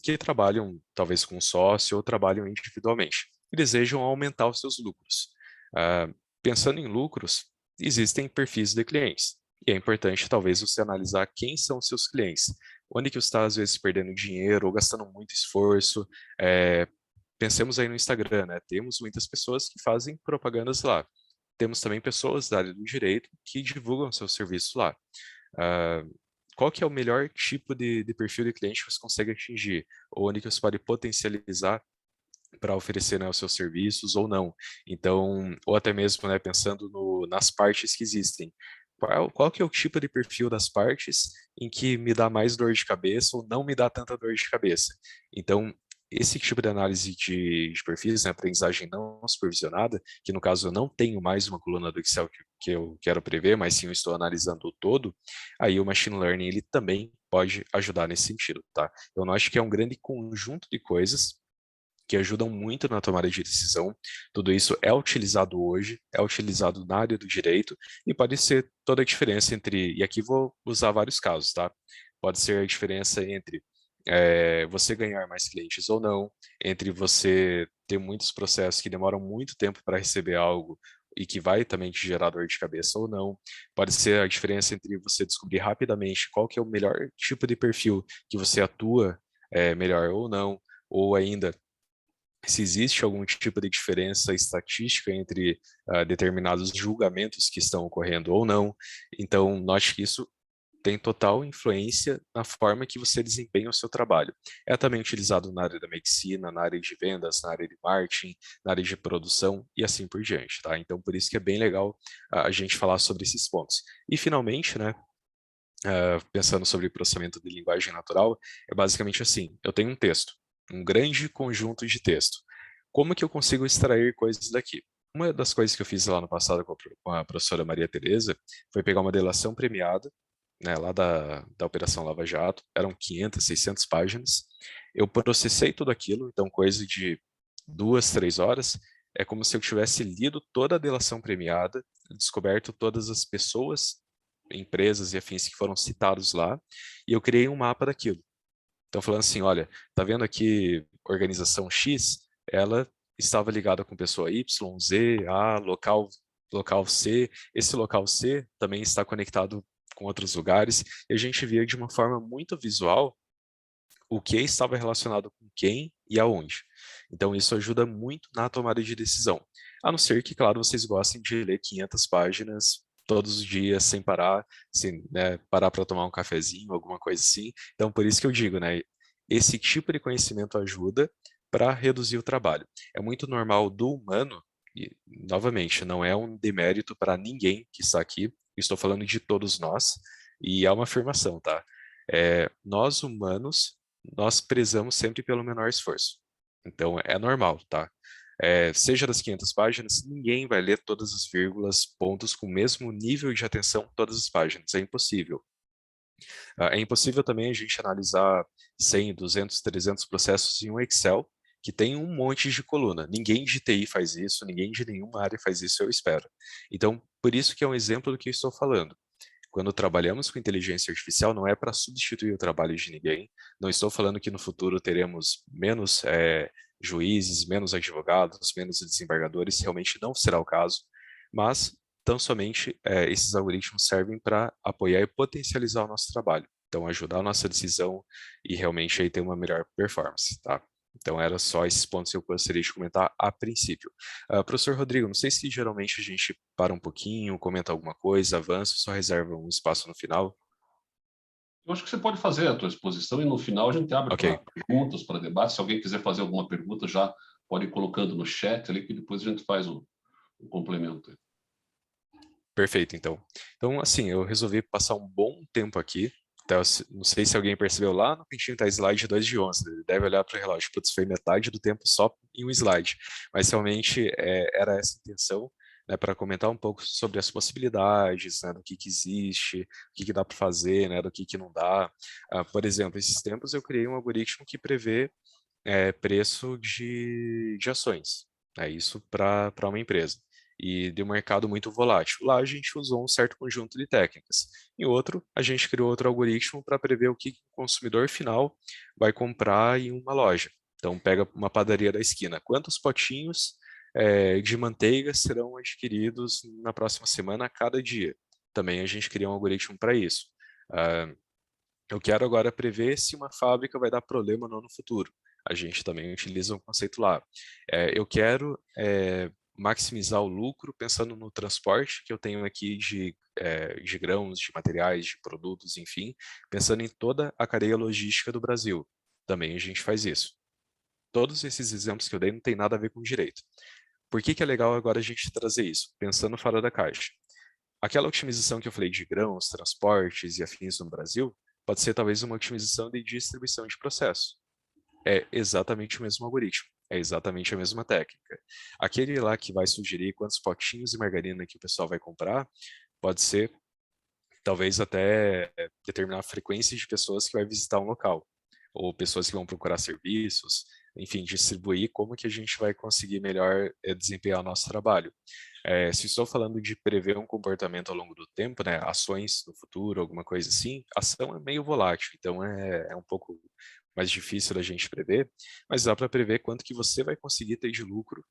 que trabalham talvez com sócio ou trabalham individualmente e desejam aumentar os seus lucros. Pensando em lucros, existem perfis de clientes. E é importante, talvez, você analisar quem são os seus clientes. Onde que você está, às vezes, perdendo dinheiro ou gastando muito esforço. Pensemos aí no Instagram, né? Temos muitas pessoas que fazem propagandas lá. Temos também pessoas da área do direito que divulgam seus serviços lá. Qual que é o melhor tipo de perfil de cliente que você consegue atingir? Ou onde que você pode potencializar para oferecer, né, os seus serviços ou não. Então, ou até mesmo, né, pensando nas partes que existem. Qual que é o tipo de perfil das partes em que me dá mais dor de cabeça ou não me dá tanta dor de cabeça? Então, esse tipo de análise de perfis, né, aprendizagem não supervisionada, que no caso eu não tenho mais uma coluna do Excel que eu quero prever, mas sim eu estou analisando o todo, aí o Machine Learning ele também pode ajudar nesse sentido, tá? Eu não acho que é um grande conjunto de coisas que ajudam muito na tomada de decisão. Tudo isso é utilizado hoje, é utilizado na área do direito e pode ser toda a diferença entre, e aqui vou usar vários casos, tá? Pode ser a diferença entre você ganhar mais clientes ou não, entre você ter muitos processos que demoram muito tempo para receber algo e que vai também te gerar dor de cabeça ou não. Pode ser a diferença entre você descobrir rapidamente qual que é o melhor tipo de perfil que você atua melhor ou não, ou ainda se existe algum tipo de diferença estatística entre determinados julgamentos que estão ocorrendo ou não. Então, note que isso tem total influência na forma que você desempenha o seu trabalho. É também utilizado na área da medicina, na área de vendas, na área de marketing, na área de produção e assim por diante, tá? Então, por isso que é bem legal a gente falar sobre esses pontos. E, finalmente, né, pensando sobre processamento de linguagem natural, é basicamente assim, eu tenho um texto, um grande conjunto de texto. como que eu consigo extrair coisas daqui? Uma das coisas que eu fiz lá no passado com a professora Maria Tereza foi pegar uma delação premiada, né, lá da Operação Lava Jato, eram 500, 600 páginas. Eu processei tudo aquilo, então coisa de 2, 3 horas, é como se eu tivesse lido toda a delação premiada, descoberto todas as pessoas, empresas e afins que foram citados lá, e eu criei um mapa daquilo. Então, falando assim, olha, tá vendo aqui organização X? Ela estava ligada com pessoa Y, Z, A, local C. Esse local C também está conectado com outros lugares. E a gente via de uma forma muito visual o que estava relacionado com quem e aonde. Então, isso ajuda muito na tomada de decisão. A não ser que, claro, vocês gostem de ler 500 páginas todos os dias, sem parar, sem, né, parar para tomar um cafezinho, alguma coisa assim. Então, por isso que eu digo, né, esse tipo de conhecimento ajuda para reduzir o trabalho. É muito normal do humano, e, novamente, não é um demérito para ninguém que está aqui, estou falando de todos nós, e é uma afirmação, tá? Nós humanos nós prezamos sempre pelo menor esforço. Então, é normal, tá? Seja das 500 páginas, ninguém vai ler todas as vírgulas, pontos com o mesmo nível de atenção todas as páginas. É impossível. É impossível também a gente analisar 100, 200, 300 processos em um Excel que tem um monte de coluna. Ninguém de TI faz isso, ninguém de nenhuma área faz isso, eu espero. Então, por isso que é um exemplo do que eu estou falando. Quando trabalhamos com inteligência artificial, não é para substituir o trabalho de ninguém. Não estou falando que no futuro teremos menos juízes, menos advogados, menos desembargadores, realmente não será o caso, mas tão somente esses algoritmos servem para apoiar e potencializar o nosso trabalho. Então, ajudar a nossa decisão e realmente aí ter uma melhor performance, tá? Então, era só esses pontos que eu gostaria de comentar a princípio. Professor Rodrigo, não sei se geralmente a gente para um pouquinho, comenta alguma coisa, avança, só reserva um espaço no final. Eu acho que você pode fazer a tua exposição e no final a gente abre Ok, para perguntas, para debate. Se alguém quiser fazer alguma pergunta, já pode ir colocando no chat ali, que depois a gente faz o complemento. perfeito, então. Então, assim, eu resolvi passar um bom tempo aqui. Então, não sei se alguém percebeu lá no cantinho tá slide 2 de 11. Ele deve olhar para o relógio. Putz, foi metade do tempo só em um slide. Mas realmente era essa a intenção, né, para comentar um pouco sobre as possibilidades, né, do que existe, o que dá para fazer, né, do que não dá. Por exemplo, esses tempos eu criei um algoritmo que prevê preço de ações, né, isso para uma empresa. E de um mercado muito volátil. Lá a gente usou um certo conjunto de técnicas. Em outro, a gente criou outro algoritmo para prever o que o consumidor final vai comprar em uma loja. Então, pega uma padaria da esquina. Quantos potinhos de manteiga serão adquiridos na próxima semana a cada dia? Também a gente cria um algoritmo para isso. Ah, eu quero agora prever se uma fábrica vai dar problema ou não no futuro. A gente também utiliza um conceito lá. Eu quero maximizar o lucro pensando no transporte que eu tenho aqui de grãos, de materiais, de produtos, enfim, pensando em toda a cadeia logística do Brasil. Também a gente faz isso. Todos esses exemplos que eu dei não tem nada a ver com direito. Por que é legal agora a gente trazer isso? Pensando fora da caixa. Aquela otimização que eu falei de grãos, transportes e afins no Brasil, pode ser talvez uma otimização de distribuição de processo. É exatamente o mesmo algoritmo, é exatamente a mesma técnica. Aquele lá que vai sugerir quantos potinhos de margarina que o pessoal vai comprar, pode ser talvez até determinar a frequência de pessoas que vai visitar um local, ou pessoas que vão procurar serviços, enfim, distribuir como que a gente vai conseguir melhor desempenhar o nosso trabalho. Se estou falando de prever um comportamento ao longo do tempo, né, ações no futuro, alguma coisa assim, ação é meio volátil, então é um pouco mais difícil da gente prever, mas dá para prever quanto que você vai conseguir ter de lucro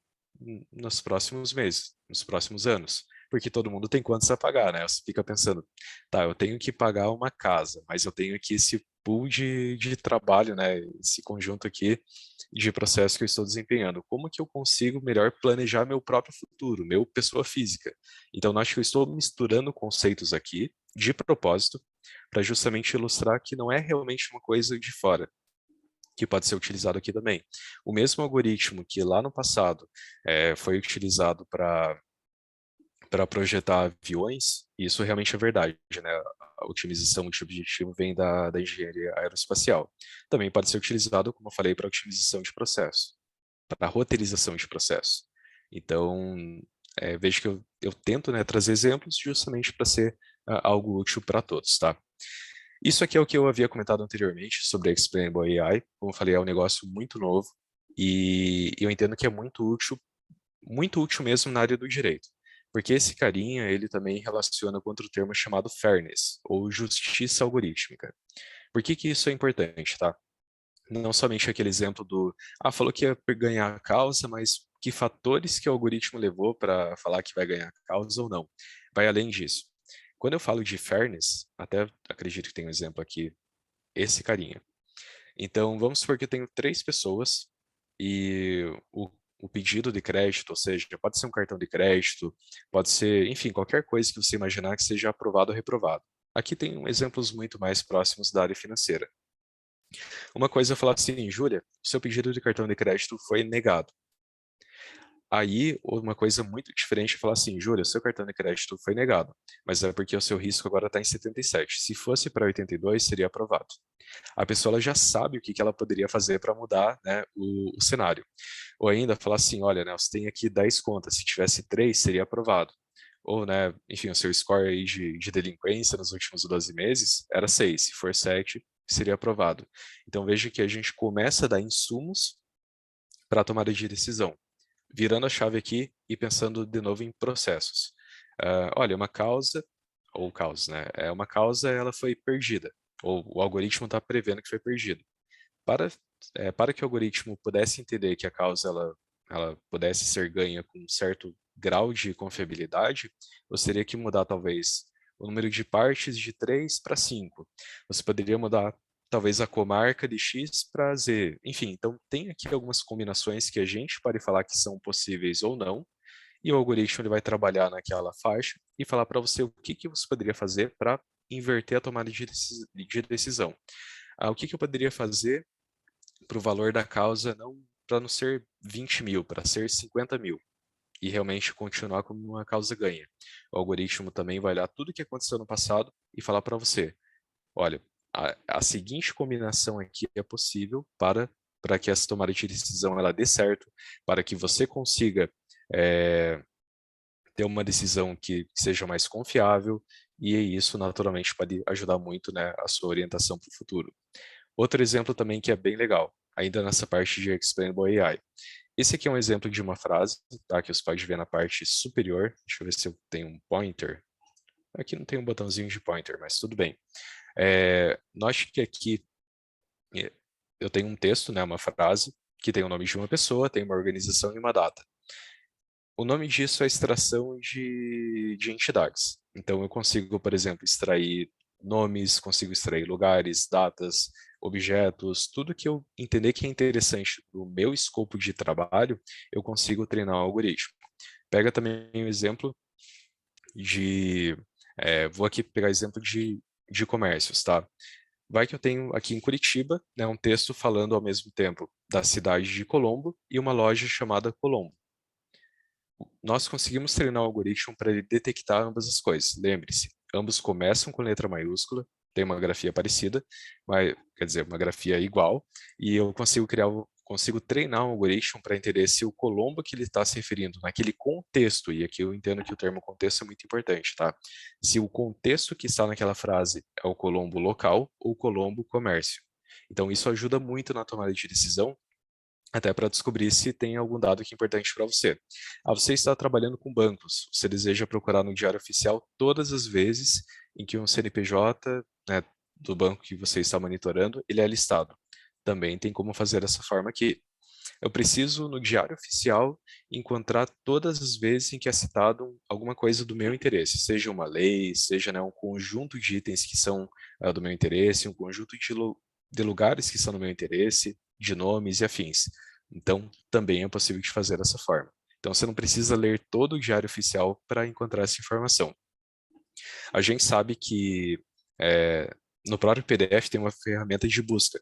nos próximos meses, nos próximos anos, porque todo mundo tem contas a pagar, né? Você fica pensando, tá, eu tenho que pagar uma casa, mas eu tenho aqui esse pool de trabalho, né? Esse conjunto aqui de processo que eu estou desempenhando. Como que eu consigo melhor planejar meu próprio futuro, meu pessoa física? Então, acho que eu estou misturando conceitos aqui, de propósito, para justamente ilustrar que não é realmente uma coisa de fora, que pode ser utilizado aqui também. O mesmo algoritmo que lá no passado foi utilizado para projetar aviões, e isso realmente é verdade, né? A otimização de objetivo vem da engenharia aeroespacial. Também pode ser utilizado, como eu falei, para otimização de processo. para roteirização de processo. Então, vejo que eu tento, né, trazer exemplos justamente para ser algo útil para todos, tá? Isso aqui é o que eu havia comentado anteriormente sobre a Explainable AI. Como eu falei, é um negócio muito novo e eu entendo que é muito útil mesmo na área do direito. Porque esse carinha, ele também relaciona com outro termo chamado fairness, ou justiça algorítmica. Por que que isso é importante, tá? Não somente aquele exemplo do, falou que ia ganhar a causa, mas que fatores que o algoritmo levou para falar que vai ganhar a causa ou não. Vai além disso. Quando eu falo de fairness, até acredito que tem um exemplo aqui, esse carinha. Então, vamos supor que eu tenho 3 pessoas e o pedido de crédito, ou seja, pode ser um cartão de crédito, pode ser, enfim, qualquer coisa que você imaginar que seja aprovado ou reprovado. Aqui tem exemplos muito mais próximos da área financeira. Uma coisa é falar assim, Júlia, seu pedido de cartão de crédito foi negado. Aí, uma coisa muito diferente é falar assim, Júlia, seu cartão de crédito foi negado, mas é porque o seu risco agora está em 77. Se fosse para 82, seria aprovado. A pessoa ela já sabe o que ela poderia fazer para mudar, né, o cenário. Ou ainda falar assim, olha, né, você tem aqui 10 contas, se tivesse 3, seria aprovado. Ou, né, enfim, o seu score aí de delinquência nos últimos 12 meses era 6, se for 7, seria aprovado. Então veja que a gente começa a dar insumos para a tomada de decisão, virando a chave aqui e pensando de novo em processos. Olha, uma causa, ou causas, né? Uma causa, ela foi perdida, ou o algoritmo está prevendo que foi perdida. Para que o algoritmo pudesse entender que a causa ela pudesse ser ganha com um certo grau de confiabilidade, você teria que mudar talvez o número de partes de 3 para 5. Você poderia mudar talvez a comarca de X para Z. Enfim, então tem aqui algumas combinações que a gente pode falar que são possíveis ou não, e o algoritmo ele vai trabalhar naquela faixa e falar para você o que você poderia fazer para inverter a tomada de decisão. O que eu poderia fazer para o valor da causa para não ser 20 mil, para ser 50 mil, e realmente continuar como uma causa ganha. O algoritmo também vai olhar tudo o que aconteceu no passado e falar para você, olha, a seguinte combinação aqui é possível para que essa tomada de decisão ela dê certo, para que você consiga ter uma decisão que seja mais confiável, e isso naturalmente pode ajudar muito, né, a sua orientação para o futuro. Outro exemplo também que é bem legal, ainda nessa parte de Explainable AI. Esse aqui é um exemplo de uma frase, tá, que você pode ver na parte superior. Deixa eu ver se eu tenho um pointer. Aqui não tem um botãozinho de pointer, mas tudo bem. Note que aqui eu tenho um texto, né, uma frase, que tem o nome de uma pessoa, tem uma organização e uma data. O nome disso é extração de entidades. Então, eu consigo, por exemplo, extrair nomes, consigo extrair lugares, datas, objetos, tudo que eu entender que é interessante no meu escopo de trabalho, eu consigo treinar o algoritmo. Pega também um exemplo vou aqui pegar exemplo de comércios, tá? Vai que eu tenho aqui em Curitiba, né, um texto falando ao mesmo tempo da cidade de Colombo e uma loja chamada Colombo. Nós conseguimos treinar o algoritmo para ele detectar ambas as coisas. Lembre-se, ambos começam com letra maiúscula, tem uma grafia parecida, mas, quer dizer, uma grafia igual, e eu consigo treinar um algoritmo para entender se o Colombo que ele está se referindo naquele contexto, e aqui eu entendo que o termo contexto é muito importante, tá? Se o contexto que está naquela frase é o Colombo local ou o Colombo comércio. Então, isso ajuda muito na tomada de decisão, até para descobrir se tem algum dado que é importante para você. Você está trabalhando com bancos, você deseja procurar no Diário Oficial todas as vezes em que um CNPJ, né, do banco que você está monitorando, ele é listado. Também tem como fazer dessa forma aqui. Eu preciso, no Diário Oficial, encontrar todas as vezes em que é citado alguma coisa do meu interesse, seja uma lei, seja, né, um conjunto de itens que são do meu interesse, um conjunto de lugares que são do meu interesse, de nomes e afins. Então, também é possível de fazer dessa forma. Então, você não precisa ler todo o Diário Oficial para encontrar essa informação. A gente sabe que no próprio PDF tem uma ferramenta de busca,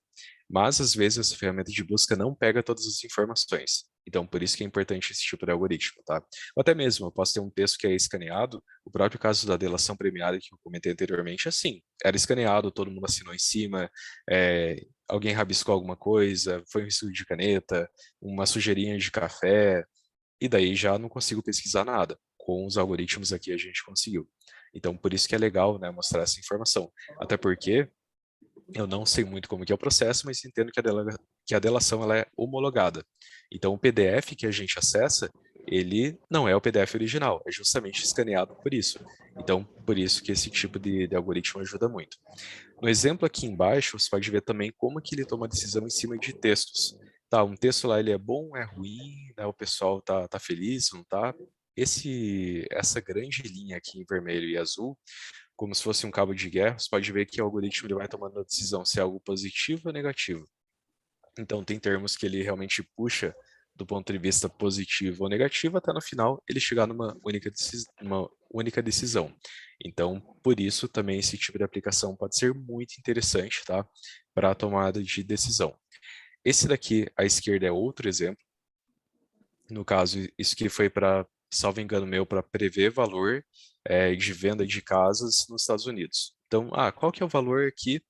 mas às vezes essa ferramenta de busca não pega todas as informações. Então, por isso que é importante esse tipo de algoritmo, tá? Ou até mesmo, eu posso ter um texto que é escaneado, o próprio caso da delação premiada que eu comentei anteriormente, assim, era escaneado, todo mundo assinou em cima, alguém rabiscou alguma coisa, foi um risco de caneta, uma sujeirinha de café, e daí já não consigo pesquisar nada. Com os algoritmos aqui a gente conseguiu. Então, por isso que é legal, né, mostrar essa informação. Até porque eu não sei muito como que é o processo, mas entendo que a delação ela é homologada. Então, o PDF que a gente acessa, ele não é o PDF original, é justamente escaneado por isso. Então, por isso que esse tipo de algoritmo ajuda muito. No exemplo aqui embaixo, você pode ver também como que ele toma decisão em cima de textos. Tá, um texto lá ele é bom, é ruim, né, o pessoal tá feliz, não tá? Essa grande linha aqui em vermelho e azul, como se fosse um cabo de guerra, você pode ver que o algoritmo ele vai tomando a decisão se é algo positivo ou negativo. Então, tem termos que ele realmente puxa do ponto de vista positivo ou negativo, até no final ele chegar numa única decisão. Então, por isso, também esse tipo de aplicação pode ser muito interessante, tá? Para a tomada de decisão. Esse daqui, à esquerda, é outro exemplo. No caso, isso que foi para, salvo engano meu, para prever valor de venda de casas nos Estados Unidos. Então, qual que é o valor aqui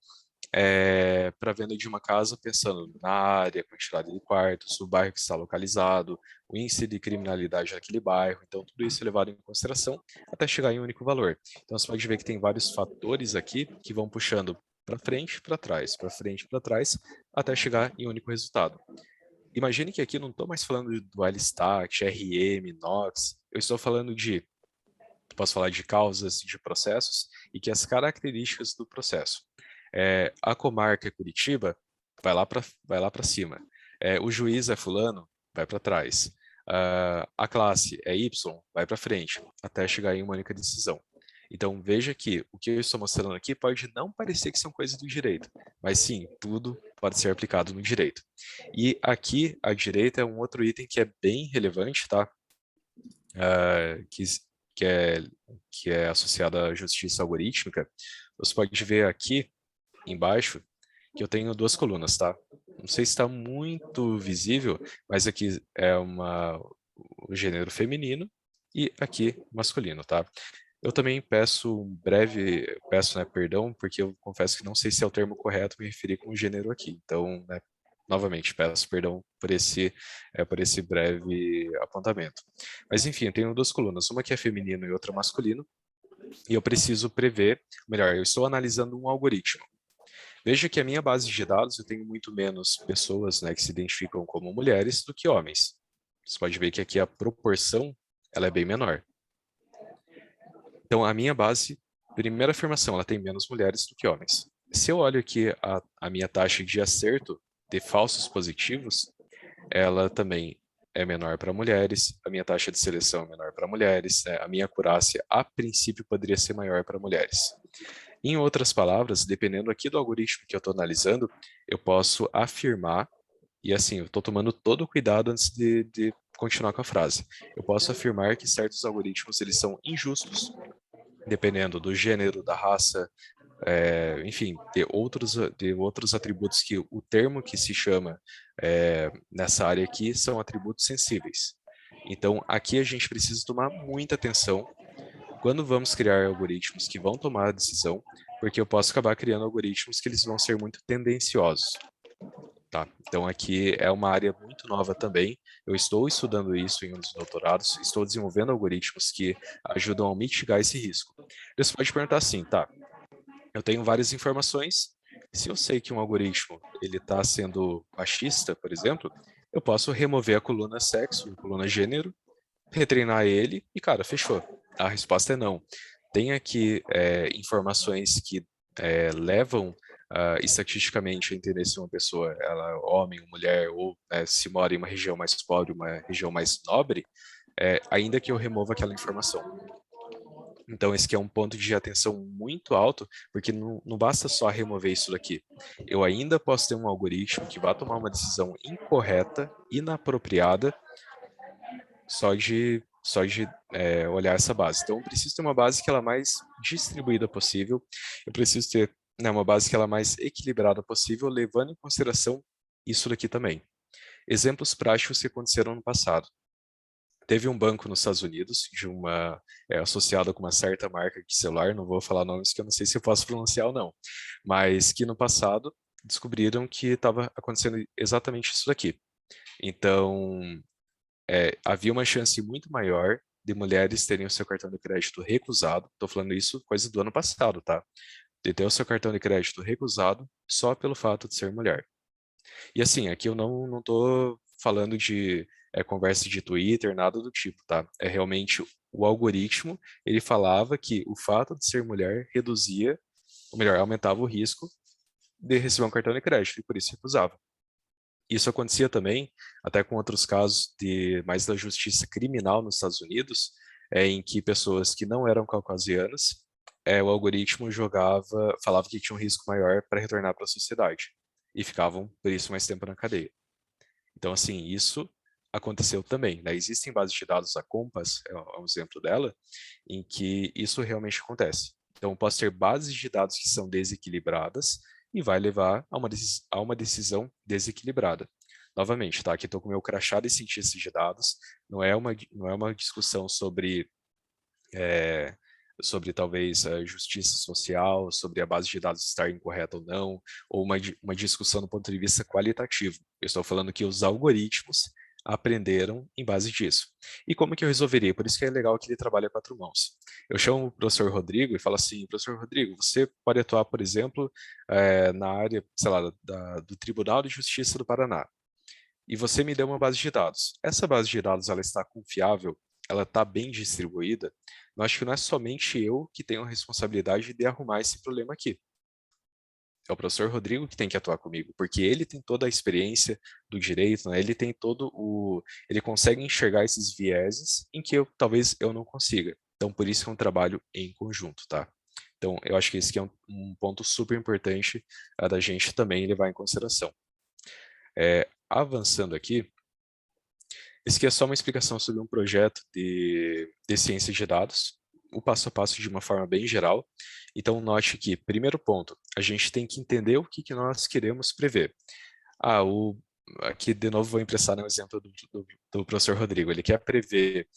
para venda de uma casa, pensando na área, quantidade de quartos, o bairro que está localizado, o índice de criminalidade naquele bairro. Então, tudo isso é levado em consideração até chegar em um único valor. Então, você pode ver que tem vários fatores aqui que vão puxando para frente, para trás, para frente, para trás, até chegar em um único resultado. Imagine que aqui eu não estou mais falando do LSTAT, RM, NOx, eu estou falando posso falar de causas, de processos, e que as características do processo. A comarca é Curitiba, vai lá para cima. O juiz é fulano, vai para trás. A classe é Y, vai para frente, até chegar em uma única decisão. Então, veja que o que eu estou mostrando aqui pode não parecer que são coisas do direito, mas sim, tudo pode ser aplicado no direito. E aqui, à direita, é um outro item que é bem relevante, tá? Que é associado à justiça algorítmica. Você pode ver aqui embaixo que eu tenho duas colunas, tá? Não sei se está muito visível, mas aqui é o gênero feminino e aqui masculino, tá? Eu também peço, né, perdão, porque eu confesso que não sei se é o termo correto me referir com o gênero aqui. Então, né, novamente, peço perdão por esse breve apontamento. Mas, enfim, eu tenho duas colunas, uma que é feminino e outra masculino, e eu preciso prever, melhor, eu estou analisando um algoritmo. Veja que a minha base de dados eu tenho muito menos pessoas, né, que se identificam como mulheres do que homens. Você pode ver que aqui a proporção ela é bem menor. Então, a minha base, primeira afirmação, ela tem menos mulheres do que homens. Se eu olho aqui a minha taxa de acerto de falsos positivos, ela também é menor para mulheres, a minha taxa de seleção é menor para mulheres, né? A minha acurácia, a princípio, poderia ser maior para mulheres. Em outras palavras, dependendo aqui do algoritmo que eu estou analisando, eu posso afirmar, e assim, eu estou tomando todo o cuidado antes de continuar com a frase, eu posso afirmar que certos algoritmos eles são injustos, dependendo do gênero, da raça, enfim, de outros atributos que o termo que se chama nessa área aqui são atributos sensíveis. Então, aqui a gente precisa tomar muita atenção quando vamos criar algoritmos que vão tomar a decisão, porque eu posso acabar criando algoritmos que eles vão ser muito tendenciosos. Tá? Então, aqui é uma área muito nova também. Eu estou estudando isso em um dos doutorados, estou desenvolvendo algoritmos que ajudam a mitigar esse risco. Você pode perguntar assim, tá, eu tenho várias informações, se eu sei que um algoritmo ele está sendo machista, por exemplo, eu posso remover a coluna sexo e a coluna gênero, retreinar ele e, cara, fechou. A resposta é não. Tem aqui informações que levam estatisticamente a entender se uma pessoa ela é homem ou mulher, ou se mora em uma região mais pobre, uma região mais nobre, ainda que eu remova aquela informação. Então, esse aqui é um ponto de atenção muito alto, porque não basta só remover isso daqui. Eu ainda posso ter um algoritmo que vai tomar uma decisão incorreta, inapropriada, só de olhar essa base. Então, eu preciso ter uma base que ela é mais distribuída possível, eu preciso ter uma base que ela é mais equilibrada possível, levando em consideração isso daqui também. Exemplos práticos que aconteceram no passado. Teve um banco nos Estados Unidos, associado com uma certa marca de celular, não vou falar nomes que eu não sei se eu posso pronunciar ou não, mas que no passado descobriram que estava acontecendo exatamente isso daqui. Então, havia uma chance muito maior de mulheres terem o seu cartão de crédito recusado. Estou falando isso coisa do ano passado, tá? De ter o seu cartão de crédito recusado só pelo fato de ser mulher. E assim, aqui eu não estou falando de conversa de Twitter, nada do tipo, tá? É realmente o algoritmo, ele falava que o fato de ser mulher reduzia, ou melhor, aumentava o risco de receber um cartão de crédito, e por isso recusava. Isso acontecia também, até com outros casos de mais da justiça criminal nos Estados Unidos, em que pessoas que não eram caucasianas, o algoritmo falava que tinha um risco maior para retornar para a sociedade e ficavam por isso mais tempo na cadeia. Então, assim, isso aconteceu também, né? Existem bases de dados, a Compass é um exemplo dela, em que isso realmente acontece. Então, posso ter bases de dados que são desequilibradas e vai levar a uma decisão desequilibrada. Novamente, tá? Aqui estou com o meu crachá de cientista de dados, não é uma discussão sobre talvez a justiça social, sobre a base de dados estar incorreta ou uma discussão do ponto de vista qualitativo. Eu estou falando que os algoritmos aprenderam em base disso. E como que eu resolveria? Por isso que é legal que ele trabalha a quatro mãos. Eu chamo o professor Rodrigo e falo assim, professor Rodrigo, você pode atuar, por exemplo, na área, sei lá, do Tribunal de Justiça do Paraná. E você me deu uma base de dados. Essa base de dados, ela está confiável? Ela está bem distribuída? Eu acho que não é somente eu que tenho a responsabilidade de arrumar esse problema aqui. É o professor Rodrigo que tem que atuar comigo, porque ele tem toda a experiência do direito, né? Ele consegue enxergar esses vieses em que talvez eu não consiga. Então, por isso que é um trabalho em conjunto, tá? Então, eu acho que esse aqui é um ponto super importante da gente também levar em consideração. Avançando aqui, esse aqui é só uma explicação sobre um projeto de ciência de dados, o passo a passo de uma forma bem geral. Então, note que, primeiro ponto, a gente tem que entender o que nós queremos prever. Aqui, de novo, vou emprestar no exemplo do professor Rodrigo. Ele quer prever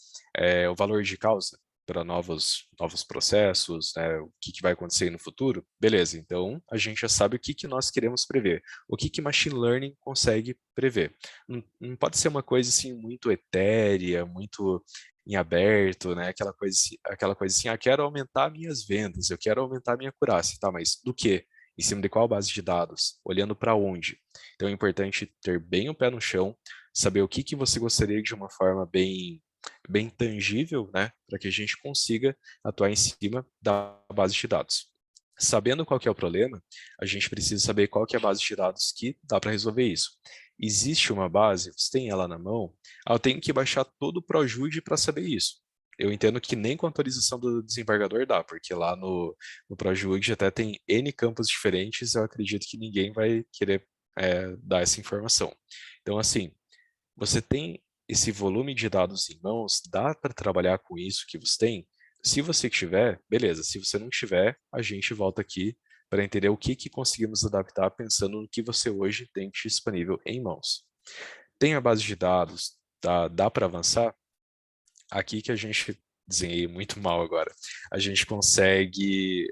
o valor de causa para novos processos, né, o que vai acontecer no futuro. Beleza, então a gente já sabe o que nós queremos prever. O que machine learning consegue prever. Não pode ser uma coisa assim muito etérea, muito em aberto, né? Aquela coisa assim, quero aumentar minhas vendas, eu quero aumentar minha acurácia, tá? Mas do quê? Em cima de qual base de dados? Olhando para onde? Então é importante ter bem o pé no chão, saber o que você gostaria de uma forma bem tangível, né, para que a gente consiga atuar em cima da base de dados. Sabendo qual que é o problema, a gente precisa saber qual que é a base de dados que dá para resolver isso. Existe uma base, você tem ela na mão, eu tenho que baixar todo o ProJude para saber isso. Eu entendo que nem com a atualização do desembargador dá, porque lá no ProJude até tem N campos diferentes, eu acredito que ninguém vai querer dar essa informação. Então, assim, você tem esse volume de dados em mãos, dá para trabalhar com isso que você tem? Se você tiver, beleza. Se você não tiver, a gente volta aqui para entender o que conseguimos adaptar pensando no que você hoje tem disponível em mãos. Tem a base de dados, dá para avançar? Aqui que a gente desenhei muito mal agora. A gente consegue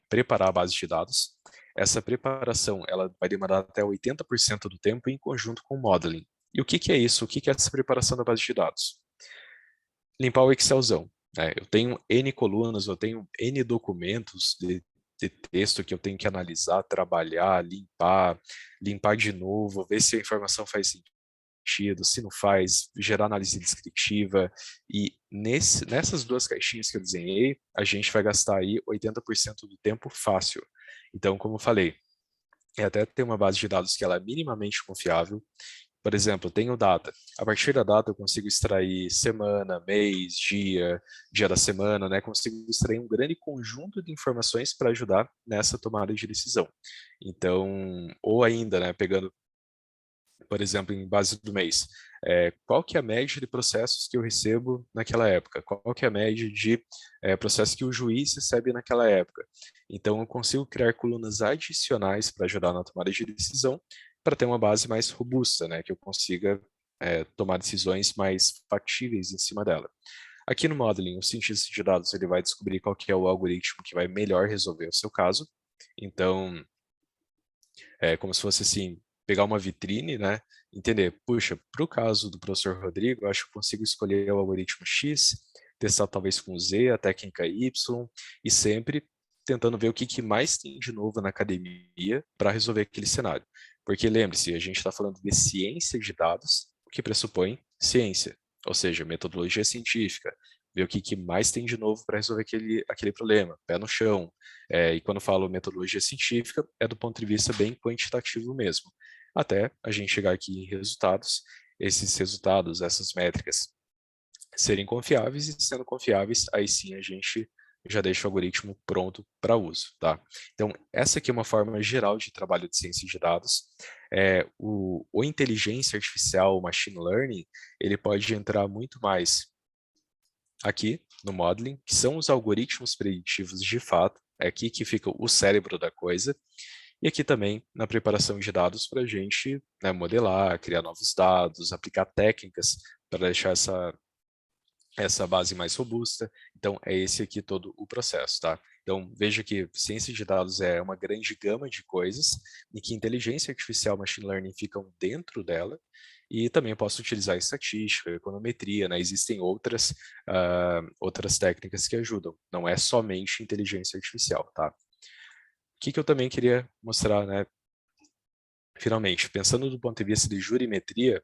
preparar a base de dados. Essa preparação ela vai demorar até 80% do tempo em conjunto com o modeling. E o que é isso? O que é essa preparação da base de dados? Limpar o Excelzão. Né? Eu tenho N colunas, eu tenho N documentos de texto que eu tenho que analisar, trabalhar, limpar de novo, ver se a informação faz sentido, se não faz, gerar análise descritiva. E nessas duas caixinhas que eu desenhei, a gente vai gastar aí 80% do tempo fácil. Então, como eu falei, até ter uma base de dados que ela é minimamente confiável. Por exemplo, eu tenho data. A partir da data eu consigo extrair semana, mês, dia da semana, né? Consigo extrair um grande conjunto de informações para ajudar nessa tomada de decisão. Então, ou ainda, né, pegando, por exemplo, em base do mês, qual que é a média de processos que eu recebo naquela época? Qual que é a média de processos que o juiz recebe naquela época? Então, eu consigo criar colunas adicionais para ajudar na tomada de decisão, para ter uma base mais robusta, né, que eu consiga tomar decisões mais factíveis em cima dela. Aqui no modeling, o cientista de dados ele vai descobrir qual que é o algoritmo que vai melhor resolver o seu caso. Então, É como se fosse assim, pegar uma vitrine, né? Entender, puxa, para o caso do professor Rodrigo, eu acho que eu consigo escolher o algoritmo X, testar talvez com Z, a técnica Y, e sempre tentando ver o que mais tem de novo na academia para resolver aquele cenário. Porque lembre-se, a gente está falando de ciência de dados, o que pressupõe ciência, ou seja, metodologia científica, ver o que mais tem de novo para resolver aquele problema, pé no chão. E quando falo metodologia científica, é do ponto de vista bem quantitativo mesmo, até a gente chegar aqui em resultados, esses resultados, essas métricas, serem confiáveis, e sendo confiáveis, aí sim a gente já deixa o algoritmo pronto para uso, tá? Então, essa aqui é uma forma geral de trabalho de ciência de dados. O inteligência artificial, o machine learning, ele pode entrar muito mais aqui no modeling, que são os algoritmos preditivos de fato, é aqui que fica o cérebro da coisa, e aqui também na preparação de dados para a gente, né, modelar, criar novos dados, aplicar técnicas para deixar essa base mais robusta. Então, é esse aqui todo o processo, tá? Então, veja que ciência de dados é uma grande gama de coisas e que inteligência artificial, machine learning ficam dentro dela, e também eu posso utilizar estatística, econometria, né? Existem outras técnicas que ajudam, não é somente inteligência artificial, tá? O que eu também queria mostrar, né? Finalmente, pensando do ponto de vista de jurimetria,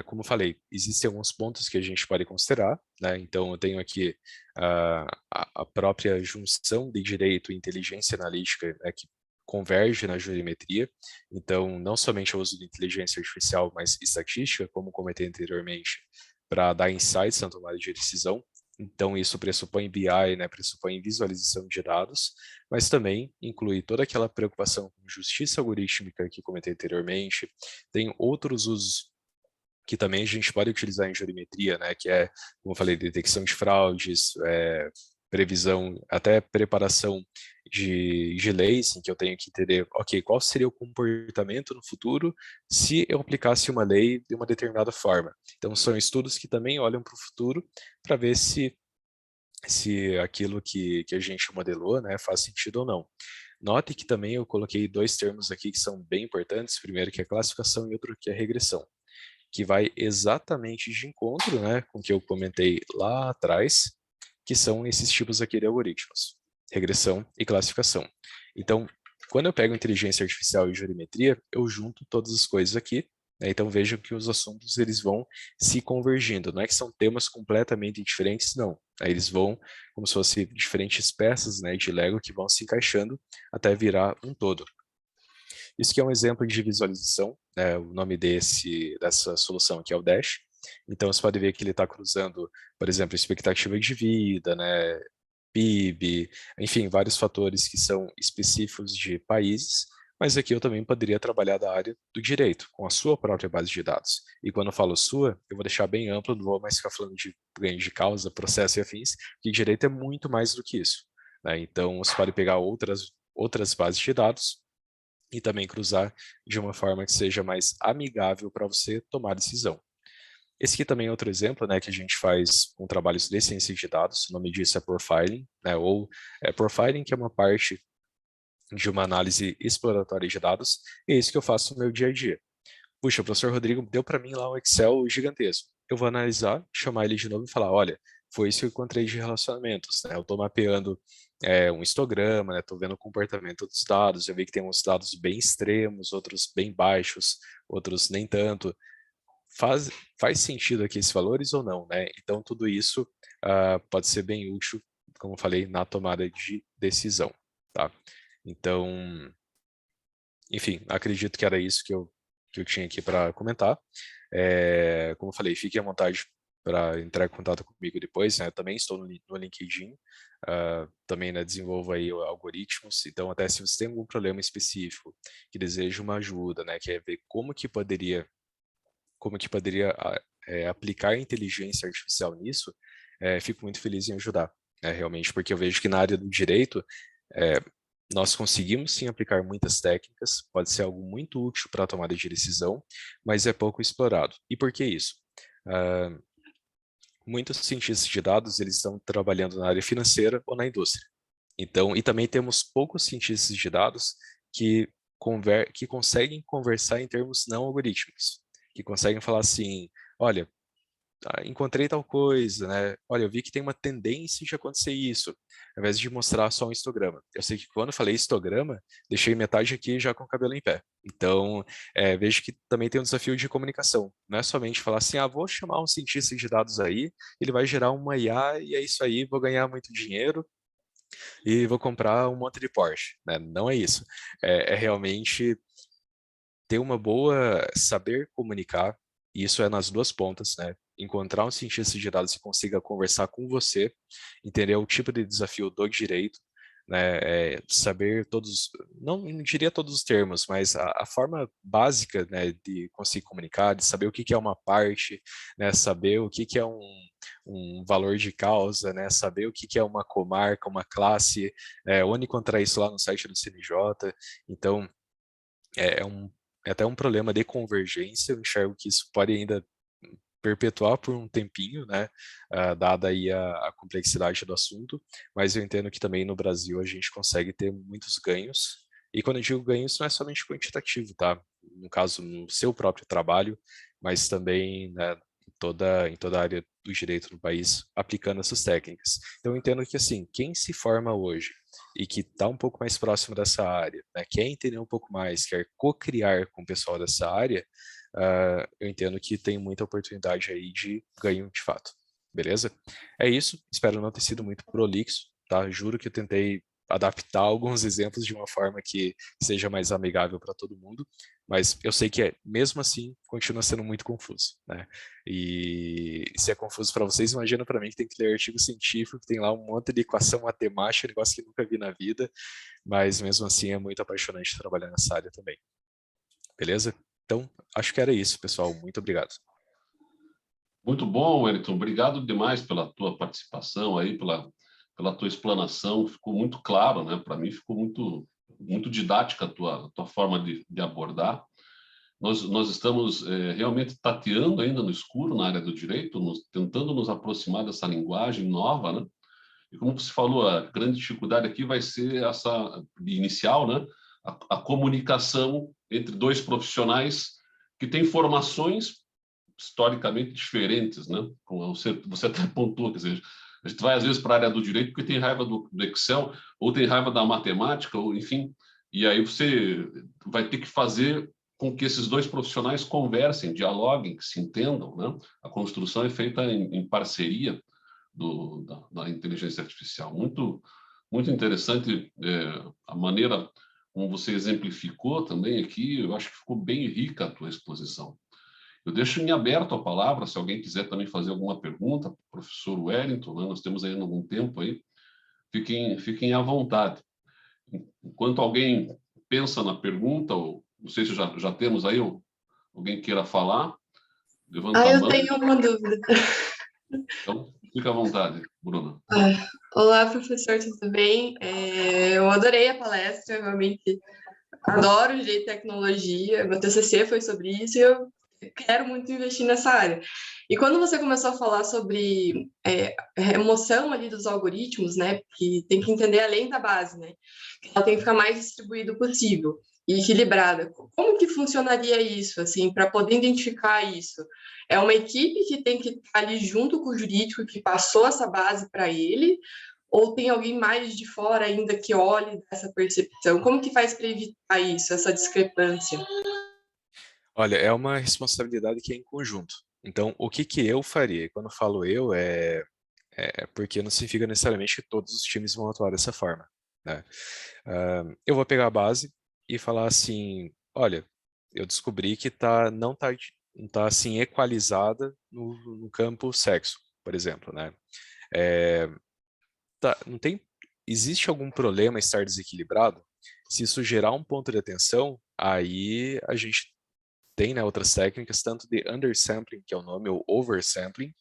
como eu falei, existem alguns pontos que a gente pode considerar, né? Então, eu tenho aqui a própria junção de direito e inteligência analítica, né, que converge na jurimetria. Então, não somente o uso de inteligência artificial, mas estatística, como comentei anteriormente, para dar insights na tomada de decisão. Então, isso pressupõe BI, né, pressupõe visualização de dados, mas também inclui toda aquela preocupação com justiça algorítmica que comentei anteriormente. Tem outros usos que também a gente pode utilizar em jurimetria, né, que é, como eu falei, detecção de fraudes, previsão, até preparação de leis, em que eu tenho que entender, ok, qual seria o comportamento no futuro se eu aplicasse uma lei de uma determinada forma. Então, são estudos que também olham para o futuro para ver se aquilo que a gente modelou, né, faz sentido ou não. Note que também eu coloquei dois termos aqui que são bem importantes, primeiro que é classificação e outro que é regressão, que vai exatamente de encontro, né, com o que eu comentei lá atrás, que são esses tipos aqui de algoritmos, regressão e classificação. Então, quando eu pego inteligência artificial e jurimetria, eu junto todas as coisas aqui, né, então vejam que os assuntos eles vão se convergindo, não é que são temas completamente diferentes, não. Aí eles vão como se fossem diferentes peças, né, de Lego que vão se encaixando até virar um todo. Isso aqui é um exemplo de visualização, né? O nome dessa solução aqui é o Dash. Então, você pode ver que ele está cruzando, por exemplo, expectativa de vida, né? PIB, enfim, vários fatores que são específicos de países, mas aqui eu também poderia trabalhar da área do direito, com a sua própria base de dados. E quando eu falo sua, eu vou deixar bem amplo, não vou mais ficar falando de ganho de causa, processo e afins, porque direito é muito mais do que isso, né? Então, você pode pegar outras bases de dados e também cruzar de uma forma que seja mais amigável para você tomar decisão. Esse aqui também é outro exemplo, né, que a gente faz com trabalhos de ciência de dados, o nome disso é profiling, né, ou profiling, que é uma parte de uma análise exploratória de dados, e é isso que eu faço no meu dia a dia. Puxa, o professor Rodrigo deu para mim lá um Excel gigantesco. Eu vou analisar, chamar ele de novo e falar, olha, foi isso que eu encontrei de relacionamentos, né? Eu estou mapeando um histograma, né? Estou vendo o comportamento dos dados, já vi que tem uns dados bem extremos, outros bem baixos, outros nem tanto. Faz sentido aqui esses valores ou não, né? Então, tudo isso pode ser bem útil, como eu falei, na tomada de decisão, tá? Então, enfim, acredito que era isso que eu tinha aqui para comentar. Como eu falei, fiquem à vontade para entrar em contato comigo depois, né? Eu também estou no LinkedIn, também, né, desenvolvo aí algoritmos, então até se você tem algum problema específico, que deseja uma ajuda, né, quer ver como que poderia aplicar a inteligência artificial nisso, fico muito feliz em ajudar, né, realmente, porque eu vejo que na área do direito, nós conseguimos sim aplicar muitas técnicas, pode ser algo muito útil para a tomada de decisão, mas é pouco explorado. E por que isso? Muitos cientistas de dados eles estão trabalhando na área financeira ou na indústria. Então, e também temos poucos cientistas de dados que que conseguem conversar em termos não algorítmicos, que conseguem falar assim, olha, encontrei tal coisa, né? Olha, eu vi que tem uma tendência de acontecer isso, ao invés de mostrar só um histograma. Eu sei que quando eu falei histograma, deixei metade aqui já com o cabelo em pé. Então, vejo que também tem um desafio de comunicação. Não é somente falar assim, vou chamar um cientista de dados aí, ele vai gerar uma IA e é isso aí, vou ganhar muito dinheiro e vou comprar um monte de Porsche, né? Não é isso. É realmente ter uma boa, saber comunicar, e isso é nas duas pontas, né? Encontrar um cientista de dados que consiga conversar com você, entender o tipo de desafio do direito, né? Saber todos, não diria todos os termos, mas a forma básica, né, de conseguir comunicar, de saber o que é uma parte, né? Saber o que é um valor de causa, né? Saber o que é uma comarca, uma classe, onde encontrar isso lá no site do CNJ. Então, é até um problema de convergência, eu enxergo que isso pode ainda perpetuar por um tempinho, né, dada aí a complexidade do assunto, mas eu entendo que também no Brasil a gente consegue ter muitos ganhos, e quando eu digo ganhos não é somente quantitativo, tá? No caso, no seu próprio trabalho, mas também, né, em toda a área do direito no país, aplicando essas técnicas. Então eu entendo que, assim, quem se forma hoje e que está um pouco mais próximo dessa área, né, quer entender um pouco mais, quer co-criar com o pessoal dessa área, eu entendo que tem muita oportunidade aí de ganho de fato. Beleza? É isso. Espero não ter sido muito prolixo, tá? Juro que eu tentei adaptar alguns exemplos de uma forma que seja mais amigável para todo mundo, mas eu sei que mesmo assim continua sendo muito confuso, né? E se é confuso para vocês, imagina para mim que tem que ler artigo científico, que tem lá um monte de equação matemática, negócio que nunca vi na vida, mas mesmo assim é muito apaixonante trabalhar nessa área também. Beleza? Então, acho que era isso, pessoal. Muito obrigado. Muito bom, Wellington. Obrigado demais pela tua participação aí, pela tua explanação. Ficou muito claro, né? Para mim ficou muito didática a tua forma de abordar. Nós estamos realmente tateando ainda no escuro na área do direito, tentando nos aproximar dessa linguagem nova, né? E como você falou, a grande dificuldade aqui vai ser essa inicial, né? A comunicação entre dois profissionais que têm formações historicamente diferentes, né? Como você até apontou, quer dizer, a gente vai às vezes para a área do direito porque tem raiva do Excel, ou tem raiva da matemática, ou enfim, e aí você vai ter que fazer com que esses dois profissionais conversem, dialoguem, que se entendam, né? A construção é feita em parceria da inteligência artificial. Muito interessante a maneira como você exemplificou também aqui. Eu acho que ficou bem rica a tua exposição. Eu deixo em aberto a palavra, se alguém quiser também fazer alguma pergunta, professor Wellington, né? Nós temos ainda algum tempo aí, fiquem à vontade. Enquanto alguém pensa na pergunta, ou não sei se já temos aí, ou alguém queira falar, levanta a Eu mão. tenho uma dúvida. Então, fica à vontade, Bruna. Olá, professor, tudo bem? Eu adorei a palestra, eu realmente adoro direito e tecnologia, meu TCC foi sobre isso e eu quero muito investir nessa área. E quando você começou a falar sobre remoção ali dos algoritmos, né, que tem que entender além da base, né, que ela tem que ficar mais distribuído possível e equilibrada. Como que funcionaria isso, assim, para poder identificar isso? É uma equipe que tem que estar ali junto com o jurídico que passou essa base para ele, ou tem alguém mais de fora ainda que olhe essa percepção? Como que faz para evitar isso, essa discrepância? Olha, é uma responsabilidade que é em conjunto. Então, o que eu faria? Quando eu falo eu, é porque não significa necessariamente que todos os times vão atuar dessa forma, né? Eu vou pegar a base e falar assim, olha, eu descobri que não tá assim equalizada no campo sexo, por exemplo, né? Não tem, existe algum problema estar desequilibrado? Se isso gerar um ponto de atenção, aí a gente tem, né, outras técnicas, tanto de undersampling, que é o nome, ou oversampling,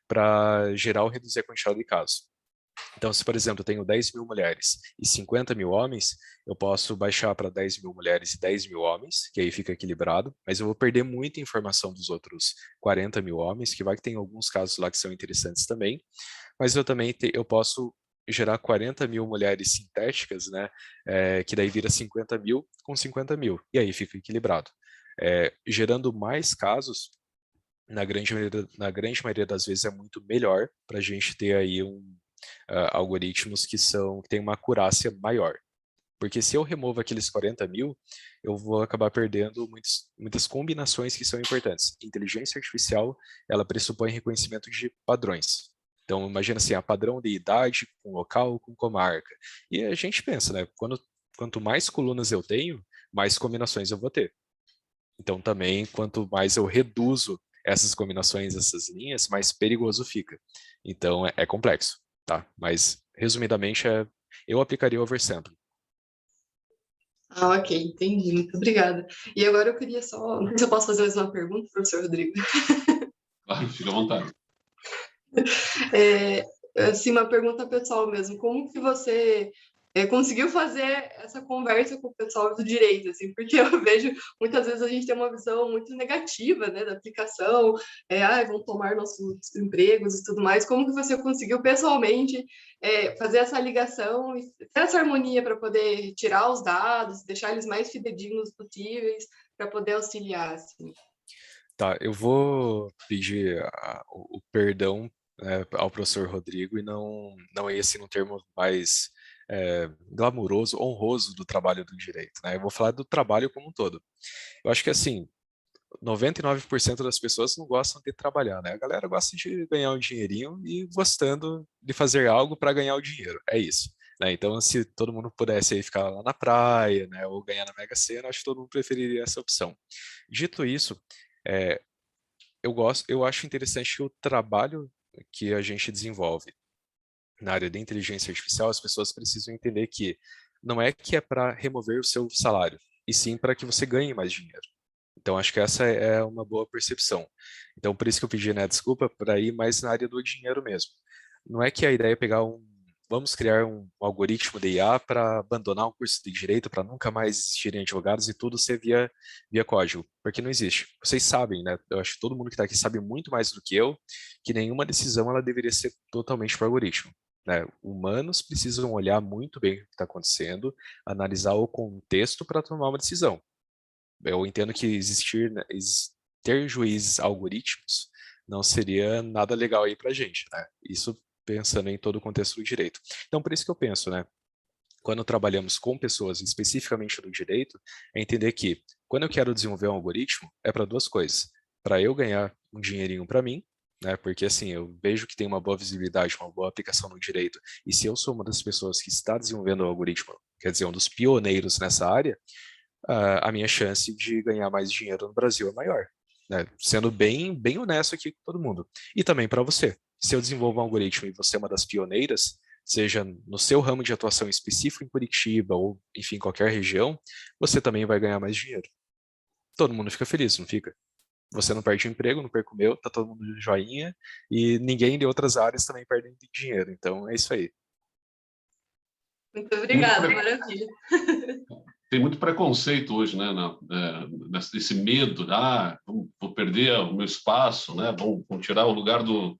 para gerar ou reduzir a quantidade de casos. Então, se, por exemplo, eu tenho 10 mil mulheres e 50 mil homens, eu posso baixar para 10 mil mulheres e 10 mil homens, que aí fica equilibrado, mas eu vou perder muita informação dos outros 40 mil homens, que vai que tem alguns casos lá que são interessantes também, mas eu também eu posso gerar 40 mil mulheres sintéticas, né, que daí vira 50 mil com 50 mil, e aí fica equilibrado. Gerando mais casos, na grande maioria das vezes é muito melhor para a gente ter aí algoritmos que têm uma acurácia maior. Porque se eu removo aqueles 40 mil, eu vou acabar perdendo muitas combinações que são importantes. Inteligência artificial, ela pressupõe reconhecimento de padrões. Então, imagina assim, padrão de idade com local, com comarca. E a gente pensa, né? Quanto mais colunas eu tenho, mais combinações eu vou ter. Então, também, quanto mais eu reduzo essas combinações, essas linhas, mais perigoso fica. Então, é complexo, tá? Mas, resumidamente, eu aplicaria o oversampling. Ah, ok, entendi. Muito obrigada. E agora eu queria só... Não sei se eu posso fazer mais uma pergunta, professor Rodrigo. Claro, fica à vontade. Assim, uma pergunta pessoal mesmo. Como que você conseguiu fazer essa conversa com o pessoal do direito? Assim, porque eu vejo, muitas vezes a gente tem uma visão muito negativa, né, da aplicação, vão tomar nossos empregos e tudo mais. Como que você conseguiu pessoalmente fazer essa ligação e ter essa harmonia para poder tirar os dados, deixar eles mais fidedignos possíveis, para poder auxiliar, assim? Tá, eu vou pedir o perdão, ao professor Rodrigo e não ir assim num termo mais glamuroso, honroso do trabalho do direito, né? Eu vou falar do trabalho como um todo. Eu acho que assim, 99% das pessoas não gostam de trabalhar, né? A galera gosta de ganhar um dinheirinho e gostando de fazer algo para ganhar o dinheiro. É isso. Né? Então, se todo mundo pudesse aí ficar lá na praia, né, ou ganhar na Mega Sena, acho que todo mundo preferiria essa opção. Dito isso, é, eu acho interessante o trabalho que a gente desenvolve na área de inteligência artificial. As pessoas precisam entender não é que é para remover o seu salário, e sim para que você ganhe mais dinheiro. Então, acho que essa é uma boa percepção. Então, por isso que eu pedi, né, desculpa, para ir mais na área do dinheiro mesmo. Não é que a ideia é vamos criar um algoritmo de IA para abandonar um curso de direito, para nunca mais existirem advogados e tudo ser via código, porque não existe. Vocês sabem, né? Eu acho que todo mundo que está aqui sabe muito mais do que eu, que nenhuma decisão ela deveria ser totalmente por algoritmo. Né? Humanos precisam olhar muito bem o que está acontecendo, analisar o contexto para tomar uma decisão. Eu entendo que ter juízes algoritmos não seria nada legal aí para a gente, né? Isso pensando em todo o contexto do direito. Então, por isso que eu penso, né? Quando trabalhamos com pessoas especificamente do direito, é entender que quando eu quero desenvolver um algoritmo, é para duas coisas. Para eu ganhar um dinheirinho para mim, né? Porque assim, eu vejo que tem uma boa visibilidade, uma boa aplicação no direito, e se eu sou uma das pessoas que está desenvolvendo o algoritmo, quer dizer, um dos pioneiros nessa área, a minha chance de ganhar mais dinheiro no Brasil é maior, né? Sendo bem honesto aqui com todo mundo. E também para você. Se eu desenvolvo um algoritmo e você é uma das pioneiras, seja no seu ramo de atuação específico em Curitiba ou, enfim, qualquer região, você também vai ganhar mais dinheiro. Todo mundo fica feliz, não fica? Você não perde o emprego, não perco o meu, tá todo mundo de joinha, e ninguém de outras áreas também perde dinheiro. Então, é isso aí. Muito obrigada, maravilha. Tem muito preconceito hoje, né? Esse medo, vou perder o meu espaço, né? Vão tirar o lugar do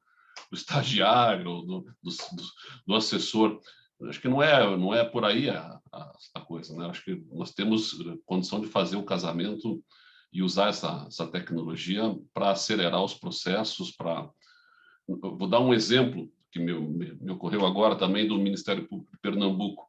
estagiário, do assessor. Acho que não é por aí a coisa, né? Acho que nós temos condição de fazer o casamento e usar essa tecnologia para acelerar os processos. Vou dar um exemplo que me ocorreu agora também do Ministério Público de Pernambuco.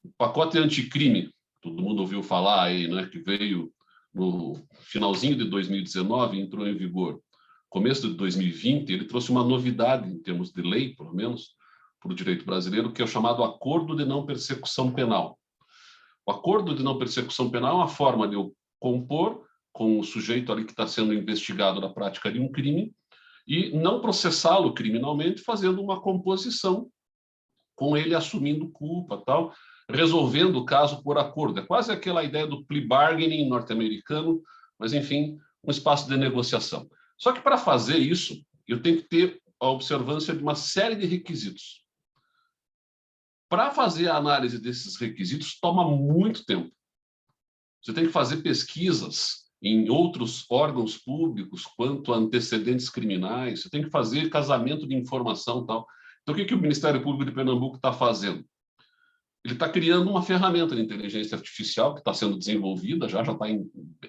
O pacote anticrime, todo mundo ouviu falar aí, né? Que veio no finalzinho de 2019 e entrou em vigor. Começo de 2020, ele trouxe uma novidade em termos de lei, pelo menos, para o direito brasileiro, que é o chamado Acordo de Não Persecução Penal. O Acordo de Não Persecução Penal é uma forma de eu compor com o sujeito ali que está sendo investigado na prática de um crime e não processá-lo criminalmente, fazendo uma composição com ele assumindo culpa, tal, resolvendo o caso por acordo. É quase aquela ideia do plea bargaining norte-americano, mas, enfim, um espaço de negociação. Só que, para fazer isso, eu tenho que ter a observância de uma série de requisitos. Para fazer a análise desses requisitos, toma muito tempo. Você tem que fazer pesquisas em outros órgãos públicos quanto a antecedentes criminais, você tem que fazer casamento de informação e tal. Então, o que o Ministério Público de Pernambuco está fazendo? Ele está criando uma ferramenta de inteligência artificial que está sendo desenvolvida, já está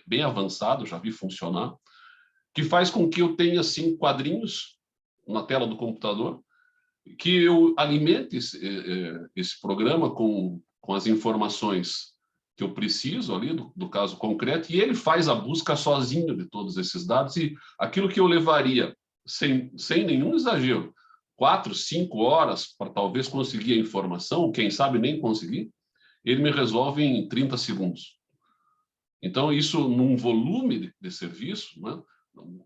bem avançado, já vi funcionar, que faz com que eu tenha, assim, quadrinhos na tela do computador, que eu alimente esse programa com as informações que eu preciso ali do caso concreto, e ele faz a busca sozinho de todos esses dados, e aquilo que eu levaria, sem nenhum exagero, 4, 5 horas para talvez conseguir a informação, quem sabe nem conseguir, ele me resolve em 30 segundos. Então, isso num volume de serviço, né?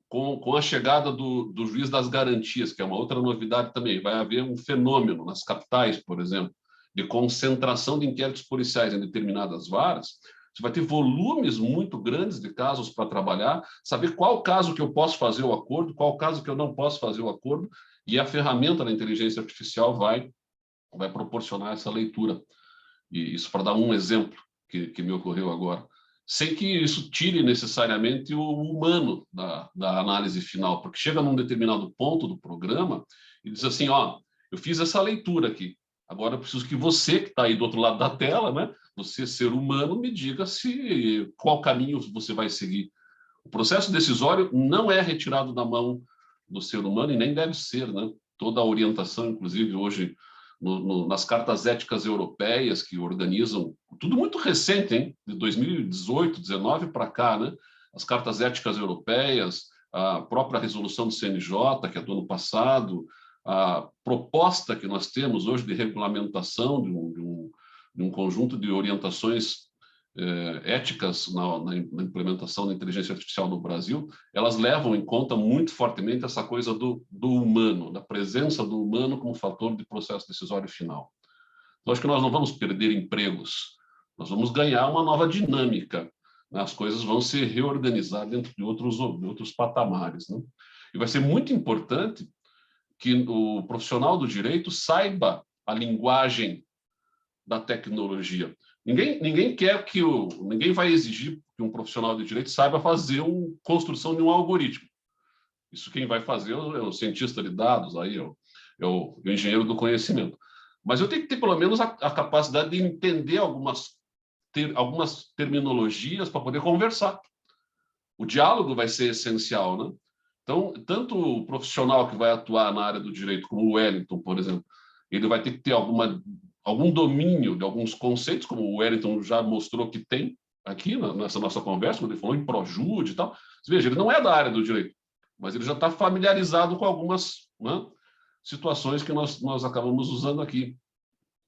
Com a chegada do juiz das garantias, que é uma outra novidade também, vai haver um fenômeno nas capitais, por exemplo, de concentração de inquéritos policiais em determinadas varas. Você vai ter volumes muito grandes de casos para trabalhar, saber qual caso que eu posso fazer o acordo, qual caso que eu não posso fazer o acordo, e a ferramenta da inteligência artificial vai proporcionar essa leitura. E isso para dar um exemplo que me ocorreu agora. Sem que isso tire necessariamente o humano da análise final, porque chega num determinado ponto do programa e diz assim, ó, eu fiz essa leitura aqui, agora eu preciso que você, que está aí do outro lado da tela, né, você, ser humano, me diga qual caminho você vai seguir. O processo decisório não é retirado da mão do ser humano e nem deve ser, né? Toda a orientação, inclusive, hoje, nas cartas éticas europeias que organizam, tudo muito recente, hein? De 2018, 19 para cá, né? As cartas éticas europeias, a própria resolução do CNJ, que é do ano passado, a proposta que nós temos hoje de regulamentação de um conjunto de orientações éticas na implementação da inteligência artificial no Brasil, elas levam em conta muito fortemente essa coisa do humano, da presença do humano como fator de processo decisório final. Então, acho que nós não vamos perder empregos, nós vamos ganhar uma nova dinâmica, né? As coisas vão se reorganizar dentro de outros patamares, né? E vai ser muito importante que o profissional do direito saiba a linguagem da tecnologia. Ninguém quer ninguém vai exigir que um profissional de direito saiba fazer uma construção de um algoritmo. Isso quem vai fazer é o cientista de dados, aí é o engenheiro do conhecimento. Mas eu tenho que ter pelo menos a capacidade de entender algumas terminologias para poder conversar. O diálogo vai ser essencial, né? Então, tanto o profissional que vai atuar na área do direito, como o Wellington, por exemplo, ele vai ter que ter algum domínio de alguns conceitos, como o Wellington já mostrou que tem aqui nessa nossa conversa, quando ele falou em projude e tal. Você veja, ele não é da área do direito, mas ele já está familiarizado com algumas, né, situações que nós acabamos usando aqui.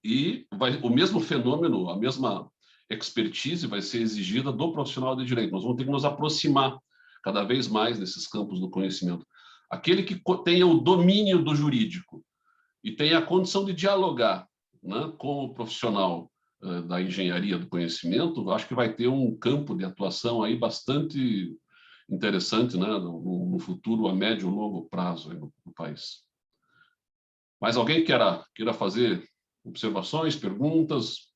E o mesmo fenômeno, a mesma expertise vai ser exigida do profissional de direito. Nós vamos ter que nos aproximar cada vez mais desses campos do conhecimento. Aquele que tenha o domínio do jurídico e tenha a condição de dialogar, né, com o profissional da engenharia do conhecimento, acho que vai ter um campo de atuação aí bastante interessante, né, no futuro a médio e longo prazo aí no país. Mais alguém queira fazer observações, perguntas?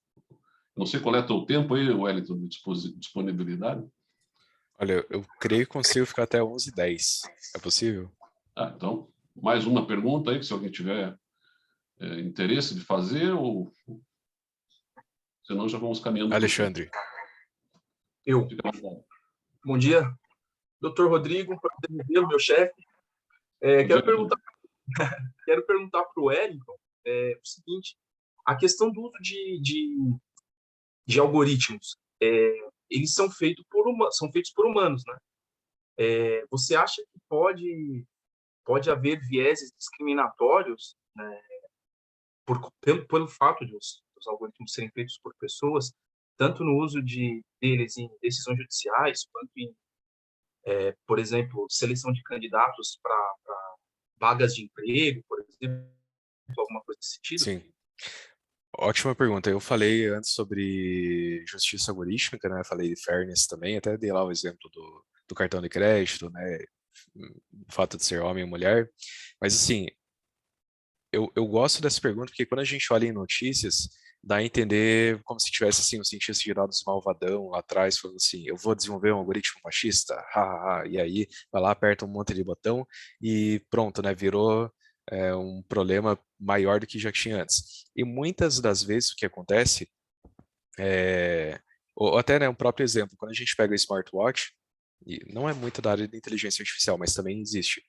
Não sei qual é o teu tempo aí, Wellington, de disponibilidade. Olha, eu creio que consigo ficar até 11h10. É possível? Então, mais uma pergunta aí, que se alguém tiver interesse de fazer, ou senão já vamos caminhando. Alexandre. Eu. Bom dia. Doutor Rodrigo, prazer revê-lo, meu chefe. Quero perguntar para o Wellington o seguinte: a questão do uso de algoritmos, eles são feitos por humanos, né? Você acha que pode haver vieses discriminatórios, né, pelo fato de os algoritmos serem feitos por pessoas, tanto no uso deles em decisões judiciais, quanto em, por exemplo, seleção de candidatos para vagas de emprego, por exemplo, alguma coisa nesse sentido? Sim. Ótima pergunta. Eu falei antes sobre justiça algorítmica, né? Falei de fairness também, até dei lá o exemplo do cartão de crédito, né? O fato de ser homem ou mulher. Mas, assim, eu gosto dessa pergunta porque quando a gente olha em notícias, dá a entender como se tivesse, assim, um cientista de dados malvadão lá atrás, falando assim, eu vou desenvolver um algoritmo machista, e aí vai lá, aperta um monte de botão e pronto, né? Virou um problema maior do que já tinha antes. E muitas das vezes o que acontece ou até, né, um próprio exemplo, quando a gente pega o smartwatch, e não é muito da área de inteligência artificial, mas também existe.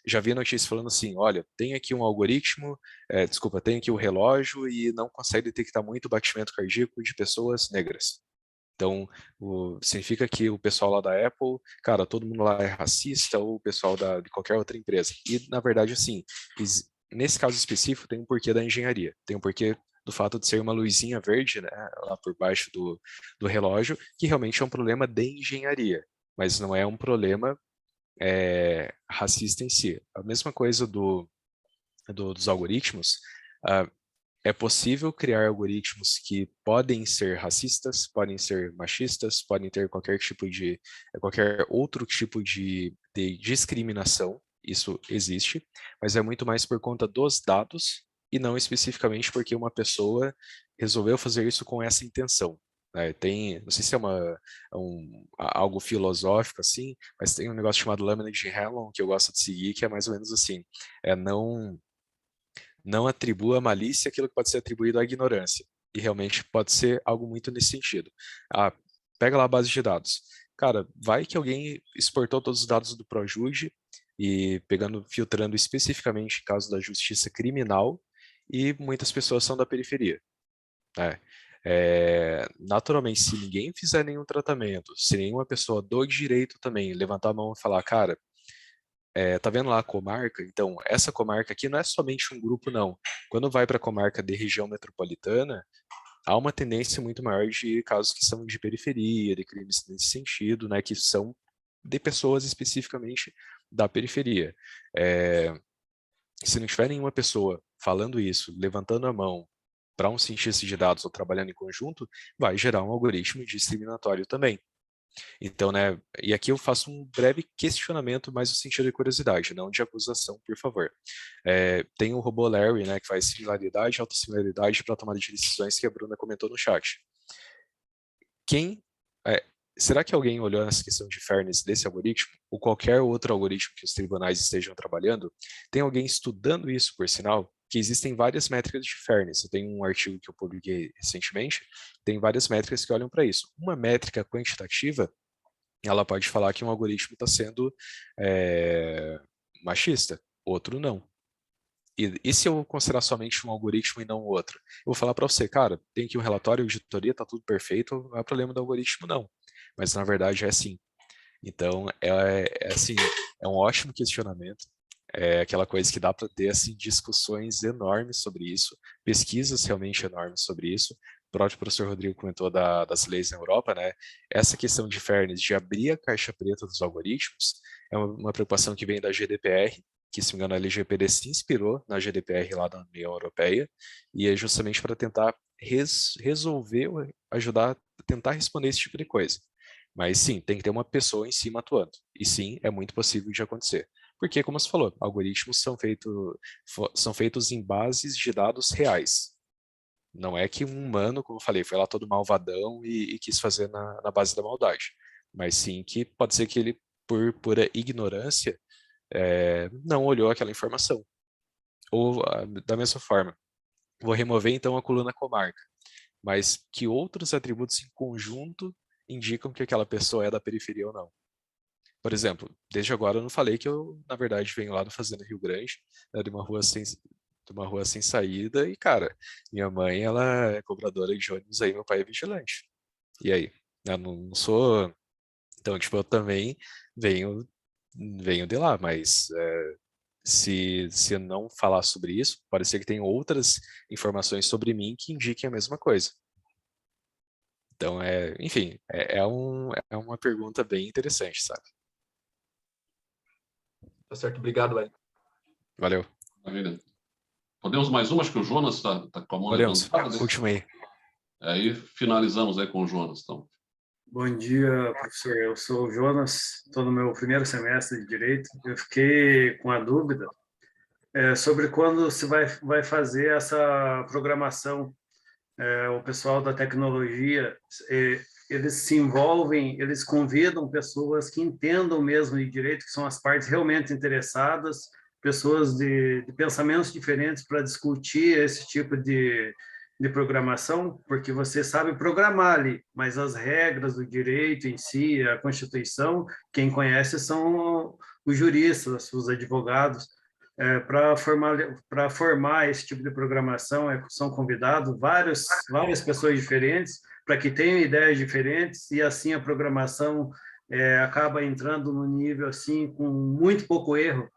Já vi notícias falando assim, olha, tem aqui um algoritmo, tem aqui o relógio e não consegue detectar muito batimento cardíaco de pessoas negras. Então, significa que o pessoal lá da Apple, cara, todo mundo lá é racista, ou o pessoal de qualquer outra empresa. E, na verdade, assim, nesse caso específico, tem um porquê da engenharia. Tem um porquê do fato de ser uma luzinha verde, né, lá por baixo do relógio, que realmente é um problema de engenharia, mas não é um problema racista em si. A mesma coisa dos algoritmos, é possível criar algoritmos que podem ser racistas, podem ser machistas, podem ter qualquer outro tipo de discriminação. Isso existe, mas é muito mais por conta dos dados e não especificamente porque uma pessoa resolveu fazer isso com essa intenção. Não sei se é algo filosófico assim, mas tem um negócio chamado lâmina de Hellman que eu gosto de seguir, que é mais ou menos assim: não atribua a malícia aquilo que pode ser atribuído à ignorância. E realmente pode ser algo muito nesse sentido. Pega lá a base de dados. Cara, vai que alguém exportou todos os dados do Projude e filtrando especificamente em caso da justiça criminal, e muitas pessoas são da periferia. Naturalmente, se ninguém fizer nenhum tratamento, se nenhuma pessoa do direito também levantar a mão e falar, cara, tá vendo lá a comarca? Então, essa comarca aqui não é somente um grupo, não. Quando vai para a comarca de região metropolitana, há uma tendência muito maior de casos que são de periferia, de crimes nesse sentido, né, que são de pessoas especificamente da periferia. Se não tiver nenhuma pessoa falando isso, levantando a mão para um cientista de dados ou trabalhando em conjunto, vai gerar um algoritmo discriminatório também. Então, né, e aqui eu faço um breve questionamento, mais no sentido de curiosidade, não de acusação, por favor. Tem o robô Larry, né, que faz similaridade e autossimilaridade para tomada de decisões, que a Bruna comentou no chat. Será que alguém olhou essa questão de fairness desse algoritmo, ou qualquer outro algoritmo que os tribunais estejam trabalhando? Tem alguém estudando isso, por sinal? Que existem várias métricas de fairness. Eu tenho um artigo que eu publiquei recentemente, tem várias métricas que olham para isso. Uma métrica quantitativa, ela pode falar que um algoritmo está sendo machista, outro não. E se eu considerar somente um algoritmo e não o outro? Eu vou falar para você, cara, tem aqui um relatório, auditoria, está tudo perfeito, não é problema do algoritmo, não. Mas na verdade é assim. Então, assim, é um ótimo questionamento. É aquela coisa que dá para ter assim, discussões enormes sobre isso, pesquisas realmente enormes sobre isso. O próprio professor Rodrigo comentou das leis na Europa, né? Essa questão de fairness, de abrir a caixa preta dos algoritmos, é uma preocupação que vem da GDPR, que, se não me engano, a LGPD se inspirou na GDPR lá da União Europeia, e é justamente para tentar resolver, ajudar a tentar responder esse tipo de coisa. Mas sim, tem que ter uma pessoa em cima atuando. E sim, é muito possível de acontecer. Porque, como você falou, algoritmos são feitos em bases de dados reais. Não é que um humano, como eu falei, foi lá todo malvadão e quis fazer na base da maldade. Mas sim que pode ser que ele, por pura ignorância, não olhou aquela informação. Ou, da mesma forma, vou remover então a coluna comarca, mas que outros atributos em conjunto indicam que aquela pessoa é da periferia ou não. Por exemplo, desde agora eu não falei que eu, na verdade, venho lá do Fazenda Rio Grande, né, de uma rua sem saída, e, cara, minha mãe, ela é cobradora de ônibus aí, meu pai é vigilante. E aí? Eu não sou... Então, tipo, eu também venho de lá, mas se eu não falar sobre isso, pode ser que tenha outras informações sobre mim que indiquem a mesma coisa. Então, enfim, é uma pergunta bem interessante, sabe? Tá certo, obrigado, Wellington. Valeu. Maravilha. Podemos mais uma? Acho que o Jonas está com a mão levantada. Última aí. Aí finalizamos aí com o Jonas, então. Bom dia, professor. Eu sou o Jonas, estou no meu primeiro semestre de Direito. Eu fiquei com a dúvida sobre quando se vai fazer essa programação. O pessoal da tecnologia, eles se envolvem, eles convidam pessoas que entendam mesmo de direito, que são as partes realmente interessadas, pessoas de pensamentos diferentes para discutir esse tipo de programação, porque você sabe programar ali, mas as regras do direito em si, a Constituição, quem conhece são os juristas, os advogados. Para formar esse tipo de programação, são convidados várias pessoas diferentes, para que tenham ideias diferentes, e assim a programação acaba entrando no nível assim com muito pouco erro.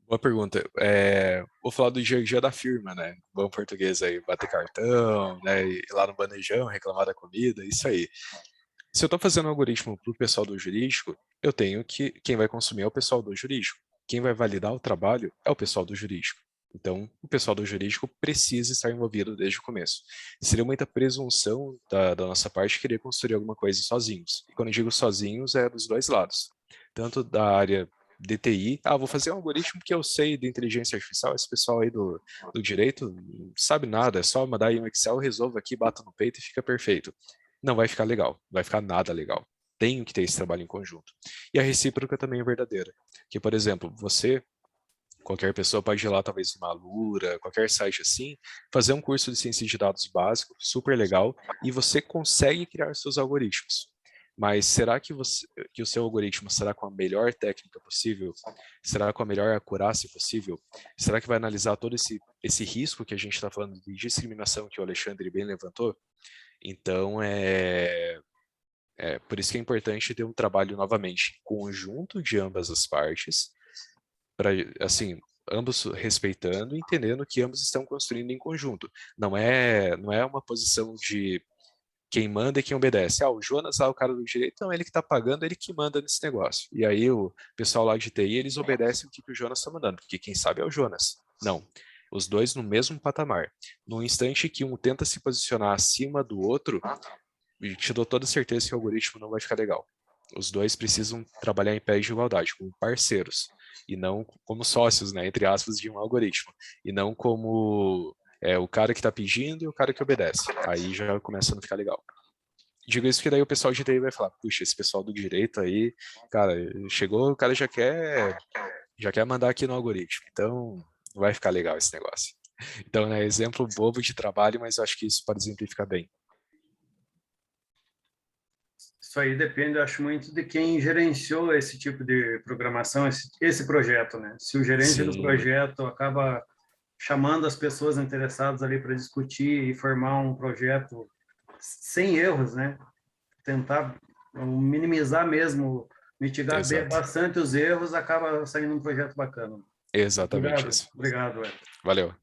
Boa pergunta. Vou falar do dia a dia da firma, né? Bom português aí, bater cartão, né? Ir lá no bandejão, reclamar da comida, isso aí. Se eu estou fazendo um algoritmo para o pessoal do jurídico, eu tenho que quem vai consumir é o pessoal do jurídico. Quem vai validar o trabalho é o pessoal do jurídico. Então, o pessoal do jurídico precisa estar envolvido desde o começo. Seria muita presunção da nossa parte querer construir alguma coisa sozinhos. E quando eu digo sozinhos, é dos dois lados. Tanto da área de TI, vou fazer um algoritmo que eu sei de inteligência artificial, esse pessoal aí do direito não sabe nada, é só mandar aí um Excel, resolve aqui, bata no peito e fica perfeito. Não vai ficar legal, não vai ficar nada legal. Tenho que ter esse trabalho em conjunto. E a recíproca também é verdadeira. Que, por exemplo, qualquer pessoa pode ir lá, talvez uma Alura, qualquer site assim, fazer um curso de ciência de dados básico, super legal, e você consegue criar seus algoritmos. Mas será que o seu algoritmo será com a melhor técnica possível? Será com a melhor acurácia possível? Será que vai analisar todo esse risco que a gente está falando de discriminação que o Alexandre bem levantou? Então, por isso que é importante ter um trabalho novamente em conjunto de ambas as partes, para, assim, ambos respeitando e entendendo que ambos estão construindo em conjunto. Não é uma posição de quem manda e quem obedece. O Jonas lá, o cara do direito, não, ele que está pagando, ele que manda nesse negócio. E aí o pessoal lá de TI, eles obedecem o que o Jonas está mandando, porque quem sabe é o Jonas. Não. Os dois no mesmo patamar. No instante que um tenta se posicionar acima do outro, te dou toda certeza que o algoritmo não vai ficar legal. Os dois precisam trabalhar em pé de igualdade, como parceiros, e não como sócios, né, entre aspas, de um algoritmo, e não como o cara que está pedindo e o cara que obedece. Aí já começa a não ficar legal. Digo isso porque daí o pessoal de TI vai falar, puxa, esse pessoal do direito aí, cara, chegou, o cara já quer mandar aqui no algoritmo, então não vai ficar legal esse negócio. Então, né, exemplo bobo de trabalho, mas eu acho que isso pode exemplificar bem. Isso aí depende, eu acho, muito de quem gerenciou esse tipo de programação, esse projeto, né? Se o gerente do projeto acaba chamando as pessoas interessadas ali para discutir e formar um projeto sem erros, né? Tentar minimizar mesmo, mitigar bastante os erros, acaba saindo um projeto bacana. Exatamente isso. Obrigado, Ed. Valeu.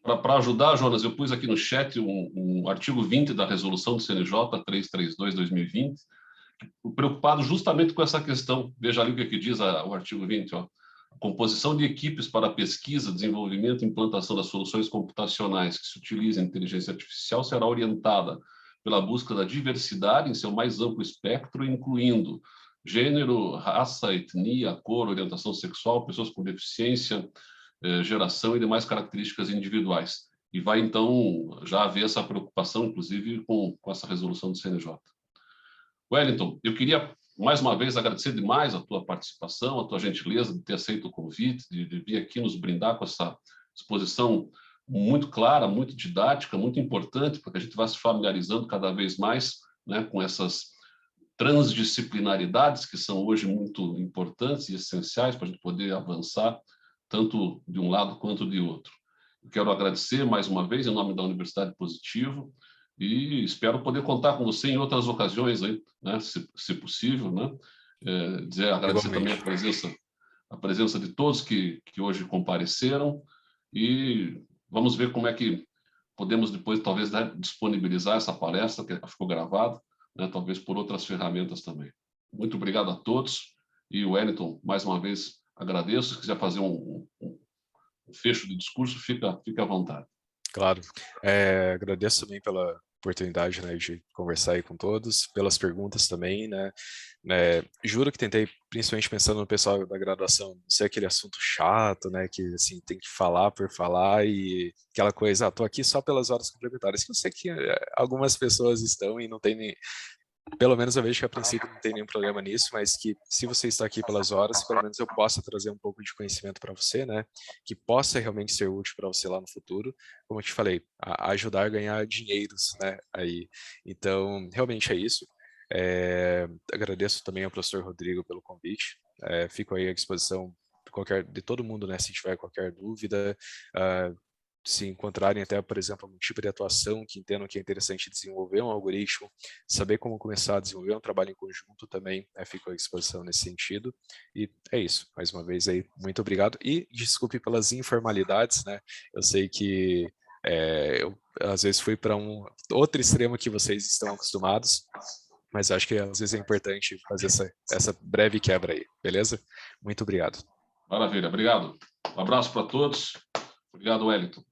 Para ajudar, Jonas, eu pus aqui no chat um artigo 20 da resolução do CNJ 332/2020, preocupado justamente com essa questão. Veja ali o que diz o artigo 20, ó. A composição de equipes para pesquisa, desenvolvimento e implantação das soluções computacionais que se utilizem inteligência artificial será orientada pela busca da diversidade em seu mais amplo espectro, incluindo gênero, raça, etnia, cor, orientação sexual, pessoas com deficiência, geração e demais características individuais. E vai, então, já haver essa preocupação, inclusive, com essa resolução do CNJ. Wellington, eu queria, mais uma vez, agradecer demais a tua participação, a tua gentileza de ter aceito o convite, de vir aqui nos brindar com essa exposição muito clara, muito didática, muito importante, para que a gente vá se familiarizando cada vez mais, né, com essas transdisciplinaridades que são hoje muito importantes e essenciais para a gente poder avançar tanto de um lado quanto de outro. Eu quero agradecer mais uma vez em nome da Universidade Positivo e espero poder contar com você em outras ocasiões, aí, né, se possível, né? Agradecer também a presença de todos que hoje compareceram e vamos ver como é que podemos depois, talvez, disponibilizar essa palestra que ficou gravada, né, talvez por outras ferramentas também. Muito obrigado a todos e o Wellington, mais uma vez, agradeço. Se quiser fazer um fecho de discurso, fica à vontade. Claro. Agradeço também pela oportunidade, né, de conversar aí com todos, pelas perguntas também, né. Juro que tentei, principalmente pensando no pessoal da graduação, não ser aquele assunto chato, né, que assim tem que falar por falar e aquela coisa, tô aqui só pelas horas complementares, que eu sei que algumas pessoas estão e não tem nem pelo menos eu vejo que a princípio não tem nenhum problema nisso, mas que se você está aqui pelas horas, pelo menos eu possa trazer um pouco de conhecimento para você, né? Que possa realmente ser útil para você lá no futuro, como eu te falei, ajudar a ganhar dinheiros, né? Aí, então, realmente é isso. Agradeço também ao professor Rodrigo pelo convite. Fico aí à disposição de todo mundo, né? Se tiver qualquer dúvida, se encontrarem até, por exemplo, um tipo de atuação que entendam que é interessante desenvolver um algoritmo, saber como começar a desenvolver um trabalho em conjunto também, fico à disposição nesse sentido. E é isso. Mais uma vez aí, muito obrigado. E desculpe pelas informalidades, né? Eu sei que eu às vezes fui para um outro extremo que vocês estão acostumados, mas acho que às vezes é importante fazer essa breve quebra aí, beleza? Muito obrigado. Maravilha, obrigado. Um abraço para todos. Obrigado, Wellington.